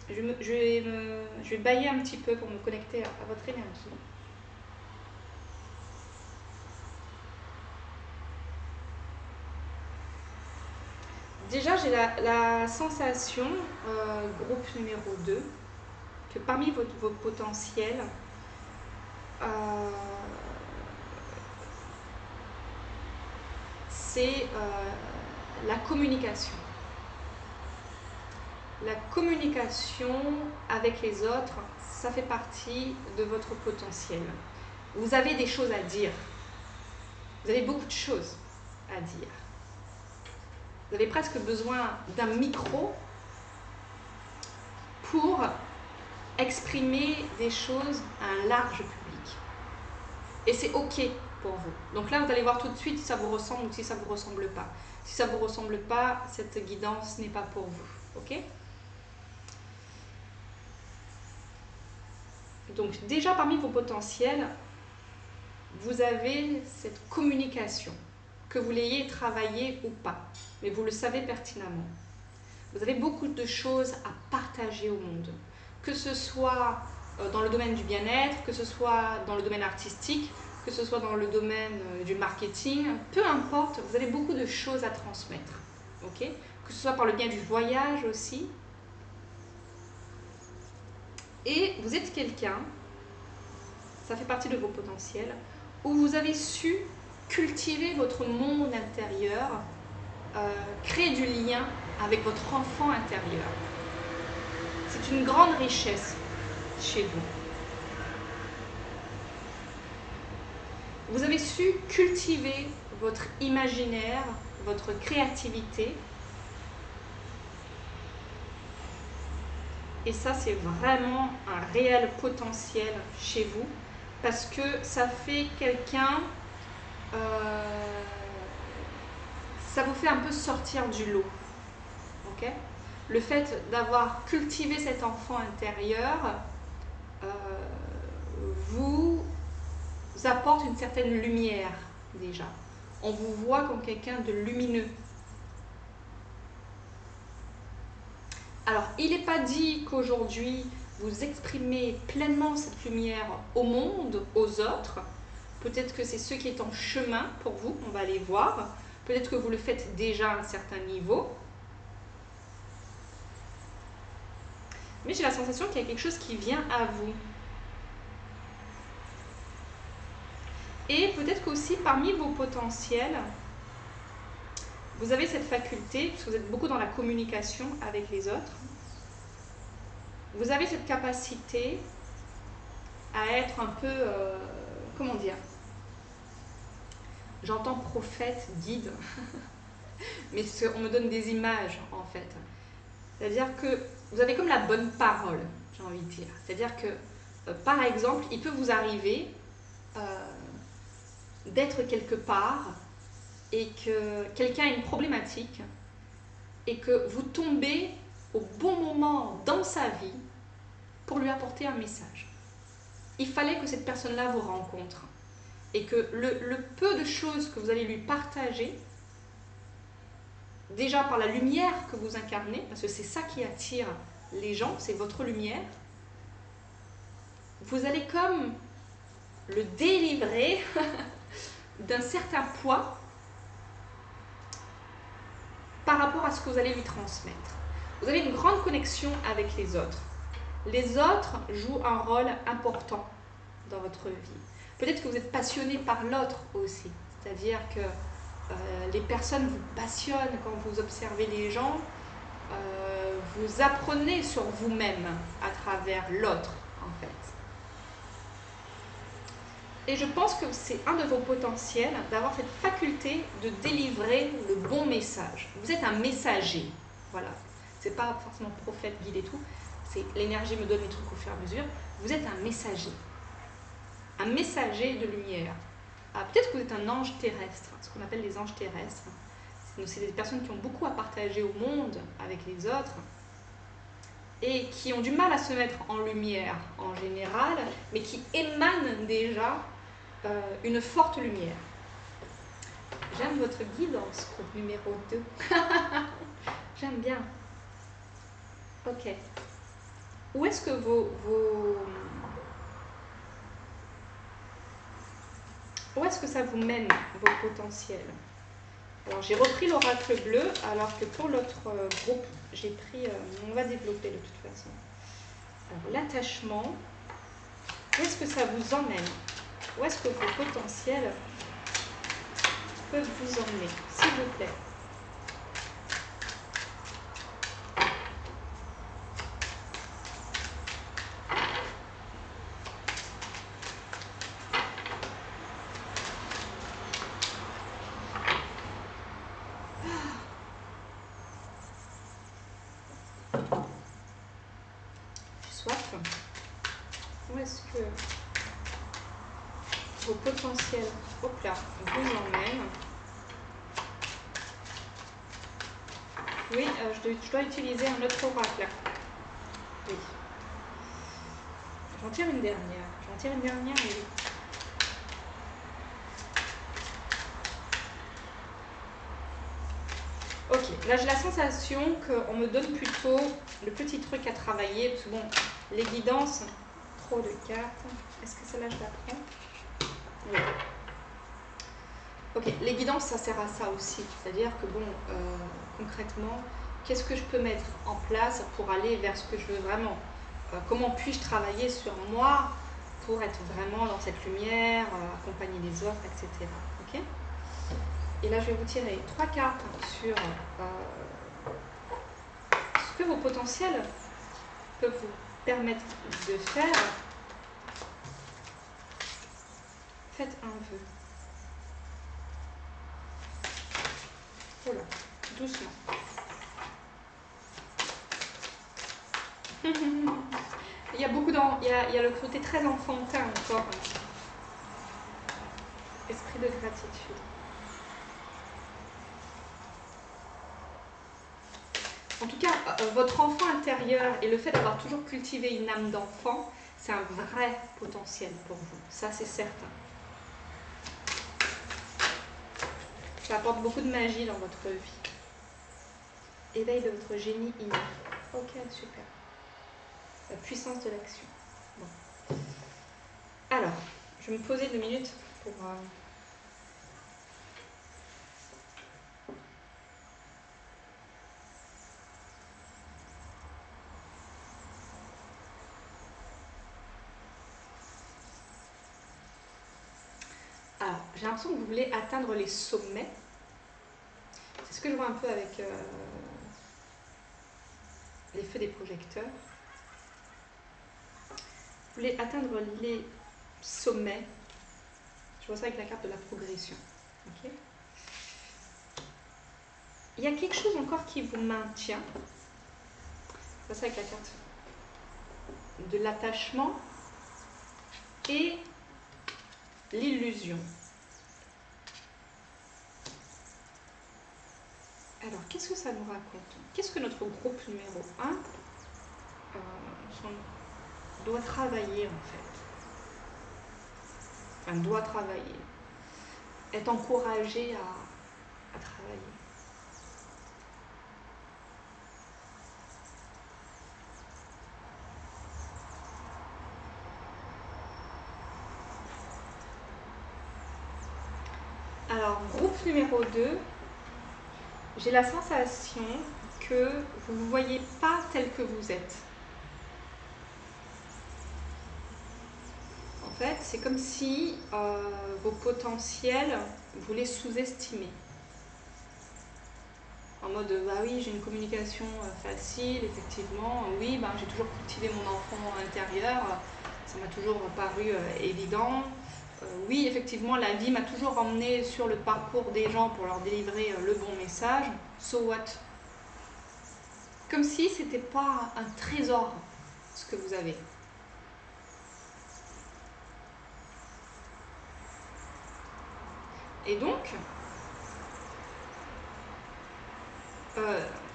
Je vais bailler un petit peu pour me connecter à votre énergie. Déjà, j'ai la sensation, groupe numéro 2, que parmi vos potentiels, c'est la communication. La communication avec les autres, ça fait partie de votre potentiel. Vous avez des choses à dire. Vous avez beaucoup de choses à dire. Vous avez presque besoin d'un micro pour exprimer des choses à un large public. Et c'est ok pour vous. Donc là, vous allez voir tout de suite si ça vous ressemble ou si ça ne vous ressemble pas. Si ça ne vous ressemble pas, cette guidance n'est pas pour vous. Ok? Donc déjà, parmi vos potentiels, vous avez cette communication, que vous l'ayez travaillé ou pas, mais vous le savez pertinemment. Vous avez beaucoup de choses à partager au monde, que ce soit dans le domaine du bien-être, que ce soit dans le domaine artistique, que ce soit dans le domaine du marketing, peu importe, vous avez beaucoup de choses à transmettre, ok? Que ce soit par le bien du voyage aussi. Et vous êtes quelqu'un, ça fait partie de vos potentiels, où vous avez su cultiver votre monde intérieur, créer du lien avec votre enfant intérieur. C'est une grande richesse chez vous. Vous avez su cultiver votre imaginaire, votre créativité. Et ça, c'est vraiment un réel potentiel chez vous parce que ça fait quelqu'un, ça vous fait un peu sortir du lot. Okay? Le fait d'avoir cultivé cet enfant intérieur vous apporte une certaine lumière déjà. On vous voit comme quelqu'un de lumineux. Alors, il n'est pas dit qu'aujourd'hui, vous exprimez pleinement cette lumière au monde, aux autres. Peut-être que c'est ce qui est en chemin pour vous, on va aller voir. Peut-être que vous le faites déjà à un certain niveau. Mais j'ai la sensation qu'il y a quelque chose qui vient à vous. Et peut-être qu'aussi parmi vos potentiels, vous avez cette faculté, parce que vous êtes beaucoup dans la communication avec les autres, vous avez cette capacité à être un peu, comment dire, j'entends prophète, guide, mais on me donne des images en fait. C'est-à-dire que vous avez comme la bonne parole, j'ai envie de dire. C'est-à-dire que, par exemple, il peut vous arriver d'être quelque part et que quelqu'un a une problématique et que vous tombez au bon moment dans sa vie pour lui apporter un message. Il fallait que cette personne-là vous rencontre et que le peu de choses que vous allez lui partager, déjà par la lumière que vous incarnez, parce que c'est ça qui attire les gens, c'est votre lumière, vous allez comme le délivrer d'un certain poids par rapport à ce que vous allez lui transmettre. Vous avez une grande connexion avec les autres. Les autres jouent un rôle important dans votre vie. Peut-être que vous êtes passionné par l'autre aussi. C'est-à-dire que les personnes vous passionnent quand vous observez les gens. Vous apprenez sur vous-même à travers l'autre, en fait. Et je pense que c'est un de vos potentiels d'avoir cette faculté de délivrer le bon message. Vous êtes un messager. Voilà. C'est pas forcément prophète, guide et tout. C'est l'énergie me donne les trucs au fur et à mesure. Vous êtes un messager. Un messager de lumière. Ah, peut-être que vous êtes un ange terrestre, ce qu'on appelle les anges terrestres. C'est des personnes qui ont beaucoup à partager au monde avec les autres et qui ont du mal à se mettre en lumière en général, mais qui émanent déjà une forte lumière. J'aime votre guidance, groupe numéro 2. J'aime bien. Ok. Où est-ce que où est-ce que ça vous mène, vos potentiels? Alors, j'ai repris l'oracle bleu, alors que pour l'autre groupe, j'ai pris... on va développer de toute façon. Alors, l'attachement, où est-ce que ça vous emmène? Où est-ce que vos potentiels peuvent vous emmener, s'il vous plaît? J'ai soif. Où est-ce que... vos potentiels, hop là, vous emmènent. Oui, je dois utiliser un autre oracle. Oui. J'en tire une dernière. J'en tire une dernière, oui. Ok, là j'ai la sensation qu'on me donne plutôt le petit truc à travailler, parce que bon, les guidances, trop de cartes. Est-ce que celle-là je la prends? Oui. Ok, les guidances ça sert à ça aussi, c'est-à-dire que bon, concrètement, qu'est-ce que je peux mettre en place pour aller vers ce que je veux vraiment? Comment puis-je travailler sur moi pour être vraiment dans cette lumière, accompagner les autres, etc. Ok? Et là, je vais vous tirer 3 cartes sur ce que vos potentiels peuvent vous permettre de faire. Faites un vœu. Voilà, doucement. Il y a beaucoup il y a le côté très enfantin encore. Esprit de gratitude. En tout cas, votre enfant intérieur et le fait d'avoir toujours cultivé une âme d'enfant, c'est un vrai potentiel pour vous. Ça, c'est certain. Ça apporte beaucoup de magie dans votre vie. Éveil de votre génie inné. Ok, super. La puissance de l'action. Bon. Alors, je vais me poser 2 minutes pour... Alors, j'ai l'impression que vous voulez atteindre les sommets. C'est ce que je vois un peu avec les feux des projecteurs. Vous voulez atteindre les sommets. Je vois ça avec la carte de la progression. Okay. Il y a quelque chose encore qui vous maintient. Je vois ça avec la carte de l'attachement et l'illusion. Alors, qu'est-ce que ça nous raconte? Qu'est-ce que notre groupe numéro 1 doit travailler en fait? Enfin, doit travailler. Est encouragé à travailler. Alors, groupe numéro 2, j'ai la sensation que vous ne vous voyez pas tel que vous êtes. En fait, c'est comme si vos potentiels, vous les sous-estimez. En mode, bah oui, j'ai une communication facile, effectivement, oui, bah, j'ai toujours cultivé mon enfant intérieur, ça m'a toujours paru évident. Oui, effectivement, la vie m'a toujours emmené sur le parcours des gens pour leur délivrer le bon message. So what? Comme si c'était pas un trésor, ce que vous avez. Et donc,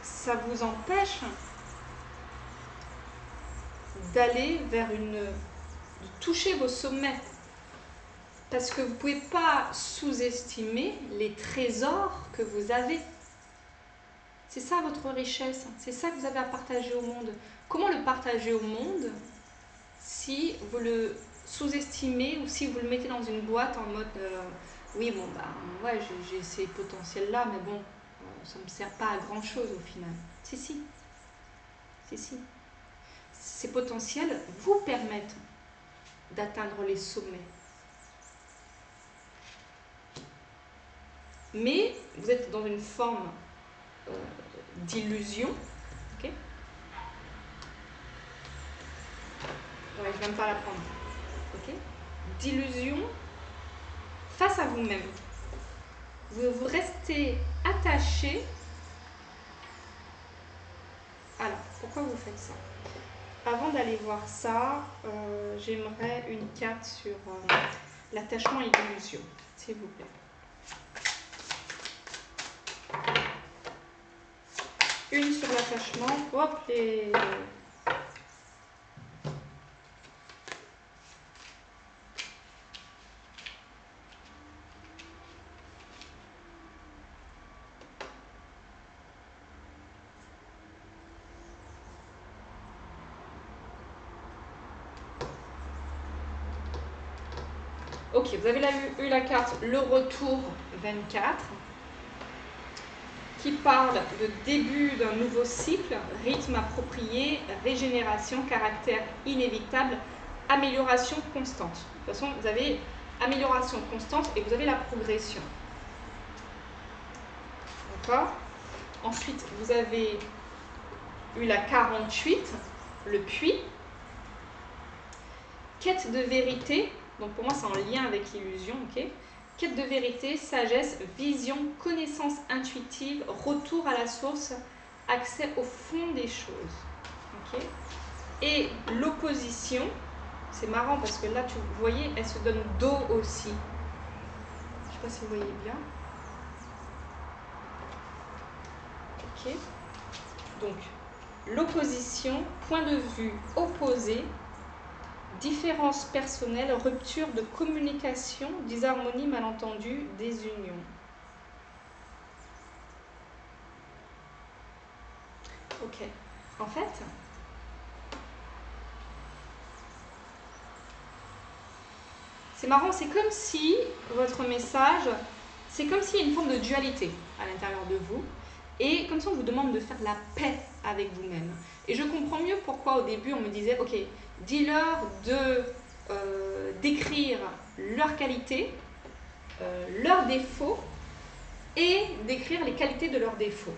ça vous empêche d'aller vers de toucher vos sommets. Parce que vous ne pouvez pas sous-estimer les trésors que vous avez. C'est ça votre richesse, c'est ça que vous avez à partager au monde. Comment le partager au monde si vous le sous-estimez ou si vous le mettez dans une boîte en mode oui, bon, bah ouais, j'ai ces potentiels-là, mais bon, ça ne me sert pas à grand-chose au final. Si, si. Si, si. Ces potentiels vous permettent d'atteindre les sommets. Mais vous êtes dans une forme d'illusion. Ok. Ouais, je ne vais même pas la prendre. Ok. D'illusion face à vous-même. Vous restez attaché. Alors, pourquoi vous faites ça? Avant d'aller voir ça, j'aimerais une carte sur l'attachement et l'illusion, s'il vous plaît. Une sur l'attachement, hop, les... Ok, vous avez eu la carte Le Retour 24 qui parle de début d'un nouveau cycle, rythme approprié, régénération, caractère inévitable, amélioration constante. De toute façon, vous avez amélioration constante et vous avez la progression. D'accord? Ensuite, vous avez eu la 48, le puits. Quête de vérité. Donc pour moi, c'est en lien avec l'illusion, ok? Quête de vérité, sagesse, vision, connaissance intuitive, retour à la source, accès au fond des choses, ok? Et l'opposition, c'est marrant parce que là, vous voyez, elle se donne dos aussi. Je ne sais pas si vous voyez bien. Ok? Donc, l'opposition, point de vue opposé, différence personnelle, rupture de communication, disharmonie, malentendu, désunion. Ok. En fait, c'est marrant, c'est comme si votre message, c'est comme s'il y a une forme de dualité à l'intérieur de vous. Et comme ça, on vous demande de faire la paix avec vous-même. Et je comprends mieux pourquoi au début, on me disait, ok, dis-leur de d'écrire leurs qualités, leurs défauts, et d'écrire les qualités de leurs défauts.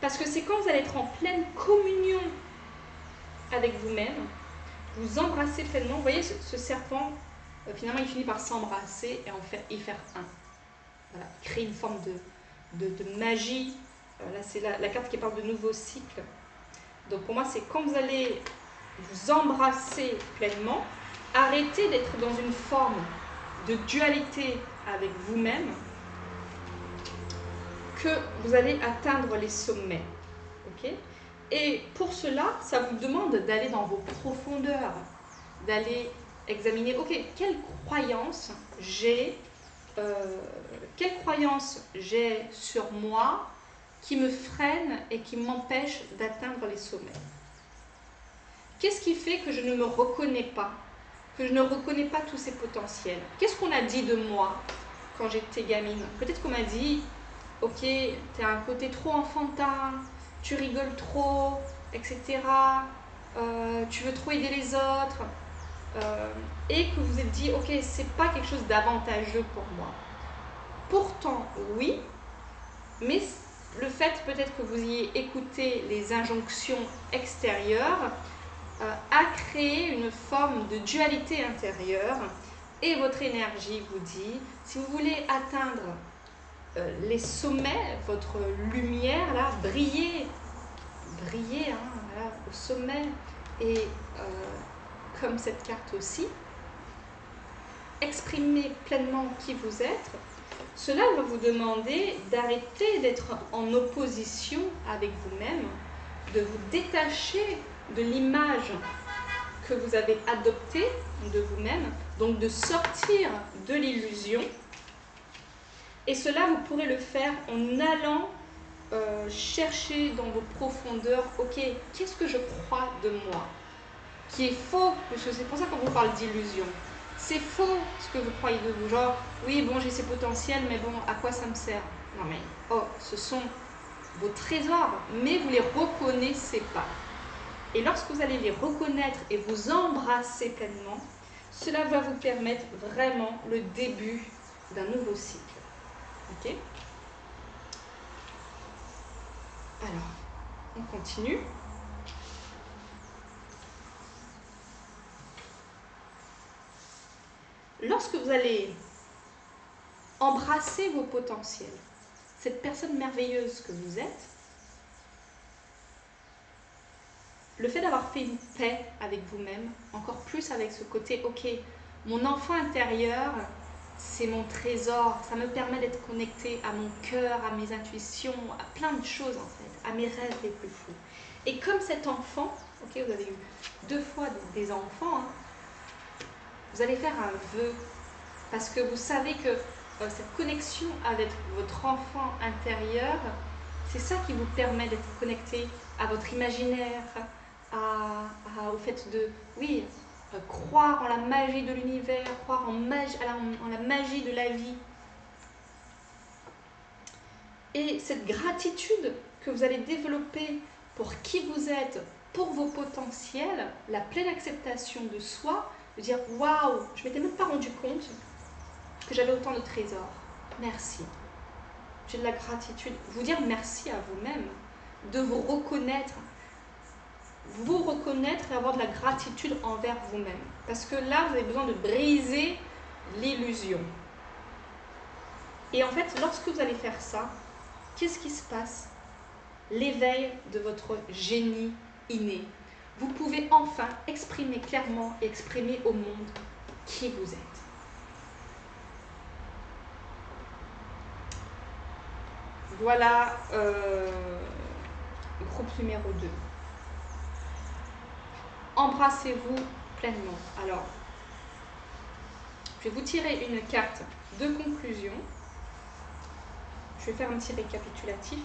Parce que c'est quand vous allez être en pleine communion avec vous-même, vous embrassez pleinement. Vous voyez, ce serpent, finalement, il finit par s'embrasser et en faire, y faire un. Voilà, créer une forme de magie. Là, c'est la carte qui parle de nouveau cycle. Donc pour moi, c'est quand vous allez vous embrasser pleinement, arrêtez d'être dans une forme de dualité avec vous-même, que vous allez atteindre les sommets. Ok? Et pour cela, ça vous demande d'aller dans vos profondeurs, d'aller examiner, ok, quelle croyance j'ai sur moi qui me freine et qui m'empêche d'atteindre les sommets. Qu'est-ce qui fait que je ne me reconnais pas, que je ne reconnais pas tous ces potentiels? Qu'est-ce qu'on a dit de moi quand j'étais gamine? Peut-être qu'on m'a dit, ok, tu as un côté trop enfantin, tu rigoles trop, etc. Tu veux trop aider les autres. Et que vous vous êtes dit, ok, c'est pas quelque chose d'avantageux pour moi. Pourtant, oui, mais le fait peut-être que vous ayez écouté les injonctions extérieures a créé une forme de dualité intérieure et votre énergie vous dit, si vous voulez atteindre les sommets, votre lumière, là, brillez, hein, voilà, au sommet, et comme cette carte aussi, exprimez pleinement qui vous êtes. Cela va vous demander d'arrêter d'être en opposition avec vous-même, de vous détacher de l'image que vous avez adoptée de vous-même, donc de sortir de l'illusion. Et cela, vous pourrez le faire en allant chercher dans vos profondeurs, ok, qu'est-ce que je crois de moi qui est faux, parce que c'est pour ça qu'on vous parle d'illusion. C'est faux ce que vous croyez de vous, genre, oui, bon, j'ai ces potentiels, mais bon, à quoi ça me sert? Non mais, oh, ce sont vos trésors, mais vous ne les reconnaissez pas. Et lorsque vous allez les reconnaître et vous embrasser pleinement, cela va vous permettre vraiment le début d'un nouveau cycle. Ok? Alors, on continue. Lorsque vous allez embrasser vos potentiels, cette personne merveilleuse que vous êtes, le fait d'avoir fait une paix avec vous-même, encore plus avec ce côté, ok, Mon enfant intérieur, c'est mon trésor. Ça me permet d'être connecté à mon cœur, à mes intuitions, à plein de choses en fait, à mes rêves les plus fous. Et comme cet enfant, ok, vous avez eu 2 fois des enfants, hein, vous allez faire un vœu parce que vous savez que cette connexion avec votre enfant intérieur, c'est ça qui vous permet d'être connecté à votre imaginaire, au fait de, oui, croire en la magie de l'univers, croire en la magie de la vie. Et cette gratitude que vous allez développer pour qui vous êtes, pour vos potentiels, la pleine acceptation de soi, de dire waouh, je ne m'étais même pas rendu compte que j'avais autant de trésors. Merci. J'ai de la gratitude. Vous dire merci à vous-même, de vous reconnaître et avoir de la gratitude envers vous-même. Parce que là, vous avez besoin de briser l'illusion. Et en fait, lorsque vous allez faire ça, qu'est-ce qui se passe? L'éveil de votre génie inné. Vous pouvez enfin exprimer clairement et exprimer au monde qui vous êtes. Voilà, groupe numéro 2. Embrassez-vous pleinement. Alors, je vais vous tirer une carte de conclusion. Je vais faire un petit récapitulatif.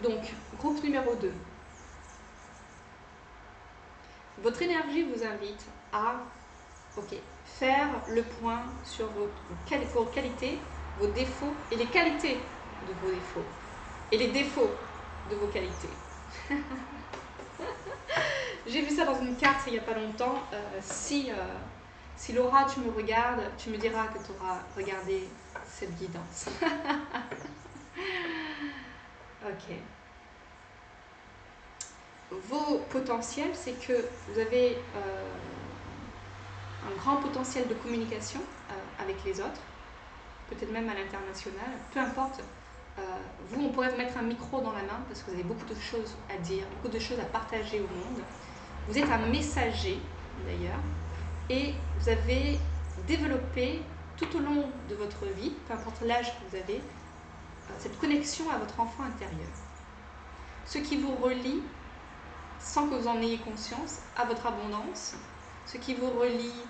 Donc, groupe numéro 2. Votre énergie vous invite à faire le point sur vos qualités, vos défauts et les qualités de vos défauts et les défauts de vos qualités. J'ai vu ça dans une carte il n'y a pas longtemps. Si Laura, tu me regardes, tu me diras que tu auras regardé cette guidance. Ok. Vos potentiels, c'est que vous avez un grand potentiel de communication avec les autres, peut-être même à l'international, peu importe. Vous, on pourrait vous mettre un micro dans la main parce que vous avez beaucoup de choses à dire, beaucoup de choses à partager au monde. Vous êtes un messager d'ailleurs et vous avez développé tout au long de votre vie, peu importe l'âge que vous avez, cette connexion à votre enfant intérieur. Ce qui vous relie, sans que vous en ayez conscience, à votre abondance, ce qui vous relie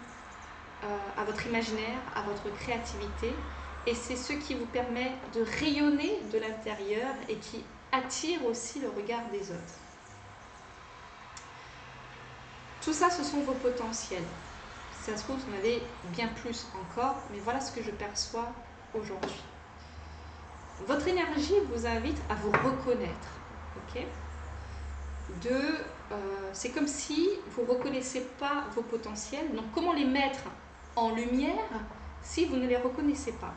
à votre imaginaire, à votre créativité, et c'est ce qui vous permet de rayonner de l'intérieur et qui attire aussi le regard des autres. Tout ça, ce sont vos potentiels. Si ça se trouve, vous en avez bien plus encore, mais voilà ce que je perçois aujourd'hui. Votre énergie vous invite à vous reconnaître. Okay, c'est comme si vous ne reconnaissiez pas vos potentiels. Donc, comment les mettre en lumière si vous ne les reconnaissez pas?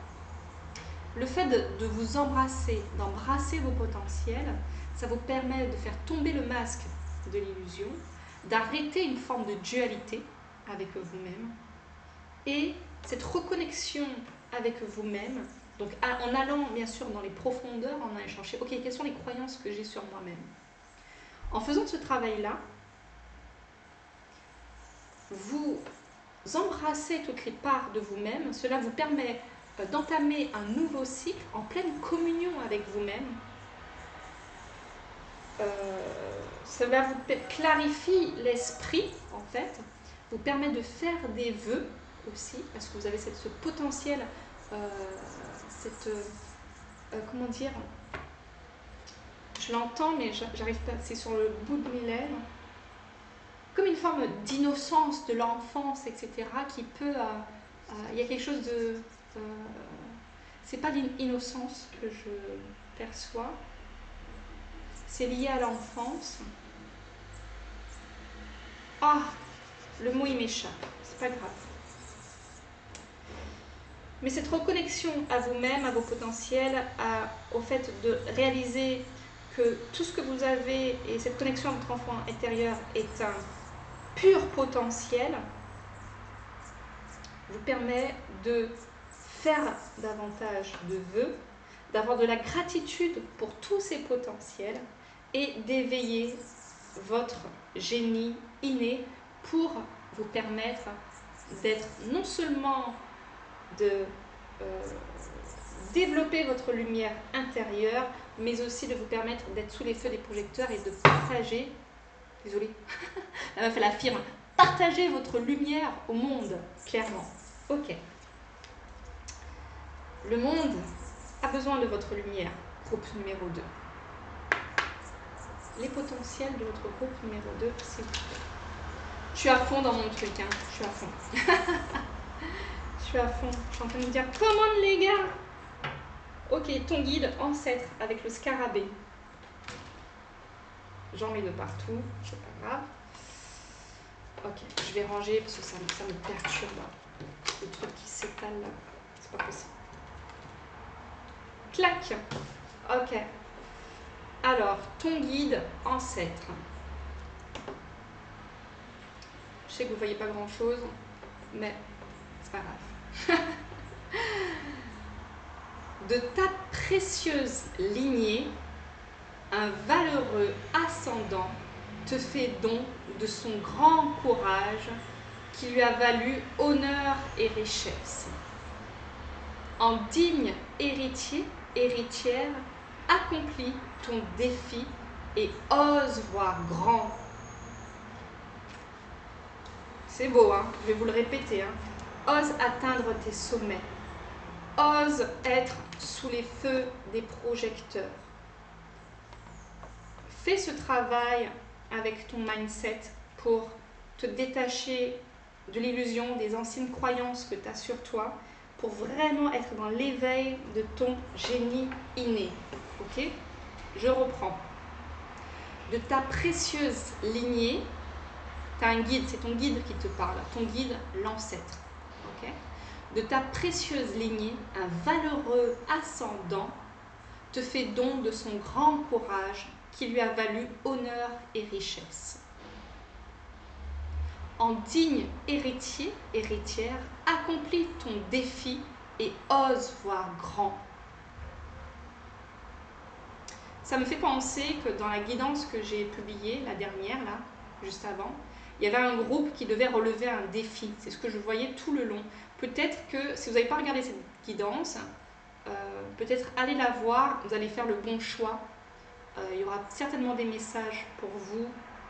Le fait de vous embrasser, d'embrasser vos potentiels, ça vous permet de faire tomber le masque de l'illusion, d'arrêter une forme de dualité avec vous-même. Et cette reconnexion avec vous-même, donc en allant bien sûr dans les profondeurs, en allant chercher, ok, quelles sont les croyances que j'ai sur moi-même? En faisant ce travail-là, vous embrassez toutes les parts de vous-même, cela vous permet d'entamer un nouveau cycle en pleine communion avec vous-même. Cela vous clarifie l'esprit, en fait, vous permet de faire des vœux aussi, parce que vous avez ce potentiel, comment dire, je l'entends, mais j'arrive pas, c'est sur le bout de mes lèvres, comme une forme d'innocence de l'enfance, etc., qui peut, il y a quelque chose de, c'est pas l'innocence que je perçois, c'est lié à l'enfance. Ah, le mot il m'échappe, c'est pas grave. Mais cette reconnexion à vous-même, à vos potentiels, au fait de réaliser que tout ce que vous avez et cette connexion à votre enfant intérieur est un pur potentiel, vous permet de faire davantage de vœux, d'avoir de la gratitude pour tous ces potentiels et d'éveiller votre génie inné pour vous permettre d'être non seulement de développer votre lumière intérieure, mais aussi de vous permettre d'être sous les feux des projecteurs et de partager, désolée, la meuf elle affirme, partager votre lumière au monde, clairement. Ok. Le monde a besoin de votre lumière, groupe numéro 2. Les potentiels de votre groupe numéro 2, s'il vous plaît. Je suis à fond dans mon truc, hein. Je suis à fond. Je suis à fond. Je suis en train de me dire, comment les gars? Ok, ton guide ancêtre avec le scarabée. J'en mets de partout, c'est pas grave. Ok, je vais ranger parce que ça me perturbe. Le truc qui s'étale là, c'est pas possible. Clac. Ok. Alors, ton guide ancêtre. Je sais que vous ne voyez pas grand chose, mais c'est pas grave. De ta précieuse lignée, un valeureux ascendant te fait don de son grand courage qui lui a valu honneur et richesse. En digne héritier, héritière, accomplis ton défi et ose voir grand. C'est beau, hein? Je vais vous le répéter. Hein? Ose atteindre tes sommets. Ose être sous les feux des projecteurs. Fais ce travail avec ton mindset pour te détacher de l'illusion des anciennes croyances que tu as sur toi, pour vraiment être dans l'éveil de ton génie inné. Ok? Je reprends. De ta précieuse lignée, tu as un guide, c'est ton guide qui te parle, ton guide, l'ancêtre. Ok? De ta précieuse lignée, un valeureux ascendant te fait don de son grand courage qui lui a valu honneur et richesse. En digne héritier, héritière, accomplis ton défi et ose voir grand. Ça me fait penser que dans la guidance que j'ai publiée, la dernière, là, juste avant, il y avait un groupe qui devait relever un défi. C'est ce que je voyais tout le long. Peut-être que si vous n'avez pas regardé cette guidance, peut-être allez la voir, vous allez faire le bon choix. Il y aura certainement des messages pour vous,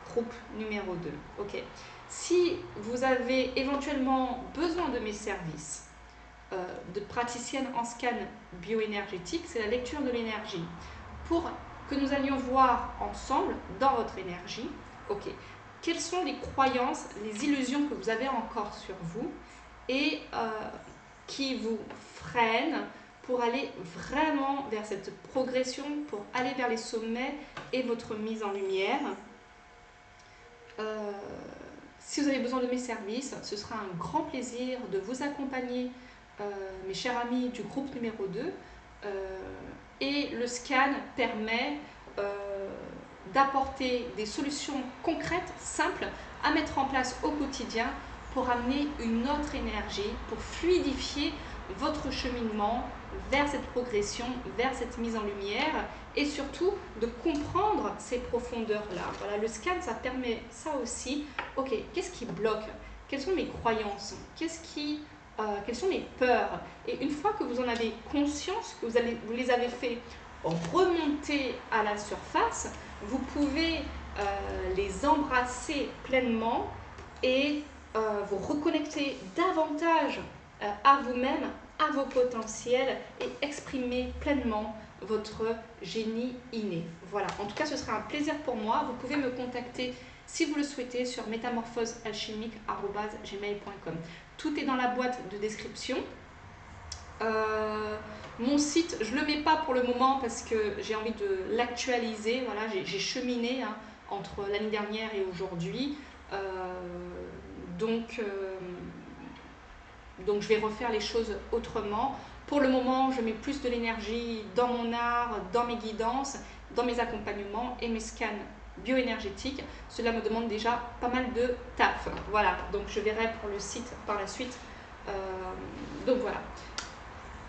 groupe numéro 2. Ok. Si vous avez éventuellement besoin de mes services de praticienne en scan bioénergétique, c'est la lecture de l'énergie. Pour que nous allions voir ensemble, dans votre énergie, ok, quelles sont les croyances, les illusions que vous avez encore sur vous et qui vous freinent pour aller vraiment vers cette progression, pour aller vers les sommets et votre mise en lumière. Si vous avez besoin de mes services, ce sera un grand plaisir de vous accompagner, mes chers amis du groupe numéro 2. Et le scan permet d'apporter des solutions concrètes, simples, à mettre en place au quotidien pour amener une autre énergie, pour fluidifier votre cheminement vers cette progression, vers cette mise en lumière et surtout de comprendre ces profondeurs-là. Voilà, le scan, ça permet ça aussi. Ok, qu'est-ce qui bloque? Quelles sont mes croyances? Quelles sont mes peurs? Et une fois que vous en avez conscience, que vous les avez fait remonter à la surface, vous pouvez les embrasser pleinement et vous reconnecter davantage à vous-même, à vos potentiels et exprimer pleinement votre génie inné. Voilà, en tout cas ce sera un plaisir pour moi. Vous pouvez me contacter si vous le souhaitez sur métamorphosealchimique@gmail.com. Tout est dans la boîte de description. Mon site, je ne le mets pas pour le moment parce que j'ai envie de l'actualiser. Voilà, j'ai cheminé hein, entre l'année dernière et aujourd'hui. Donc je vais refaire les choses autrement. Pour le moment, je mets plus de l'énergie dans mon art, dans mes guidances, dans mes accompagnements et mes scans bioénergétiques. Cela me demande déjà pas mal de taf. Voilà, donc je verrai pour le site par la suite. Donc voilà.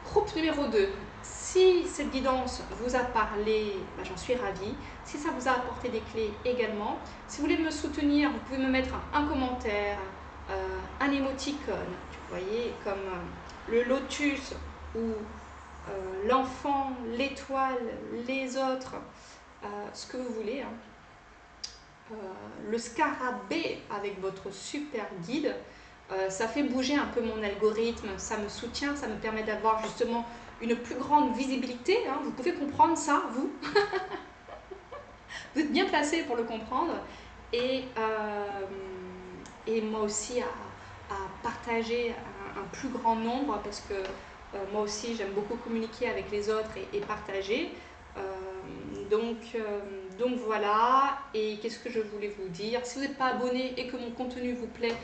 Groupe numéro 2. Si cette guidance vous a parlé, j'en suis ravie. Si ça vous a apporté des clés également, si vous voulez me soutenir, vous pouvez me mettre un commentaire, un émoticône, vous voyez, comme le lotus ou l'enfant, l'étoile, les autres, ce que vous voulez, hein. Le scarabée avec votre super guide, ça fait bouger un peu mon algorithme, ça me soutient, ça me permet d'avoir justement une plus grande visibilité, hein. Vous pouvez comprendre ça, vous êtes bien placé pour le comprendre, et, moi aussi à partager un plus grand nombre, parce que moi aussi j'aime beaucoup communiquer avec les autres et partager. Donc voilà, et qu'est-ce que je voulais vous dire? Si vous n'êtes pas abonné et que mon contenu vous plaît,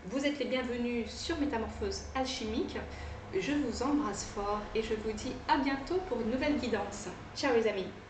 vous êtes les bienvenus sur Métamorphose Alchimique. Je vous embrasse fort et je vous dis à bientôt pour une nouvelle guidance. Ciao les amis!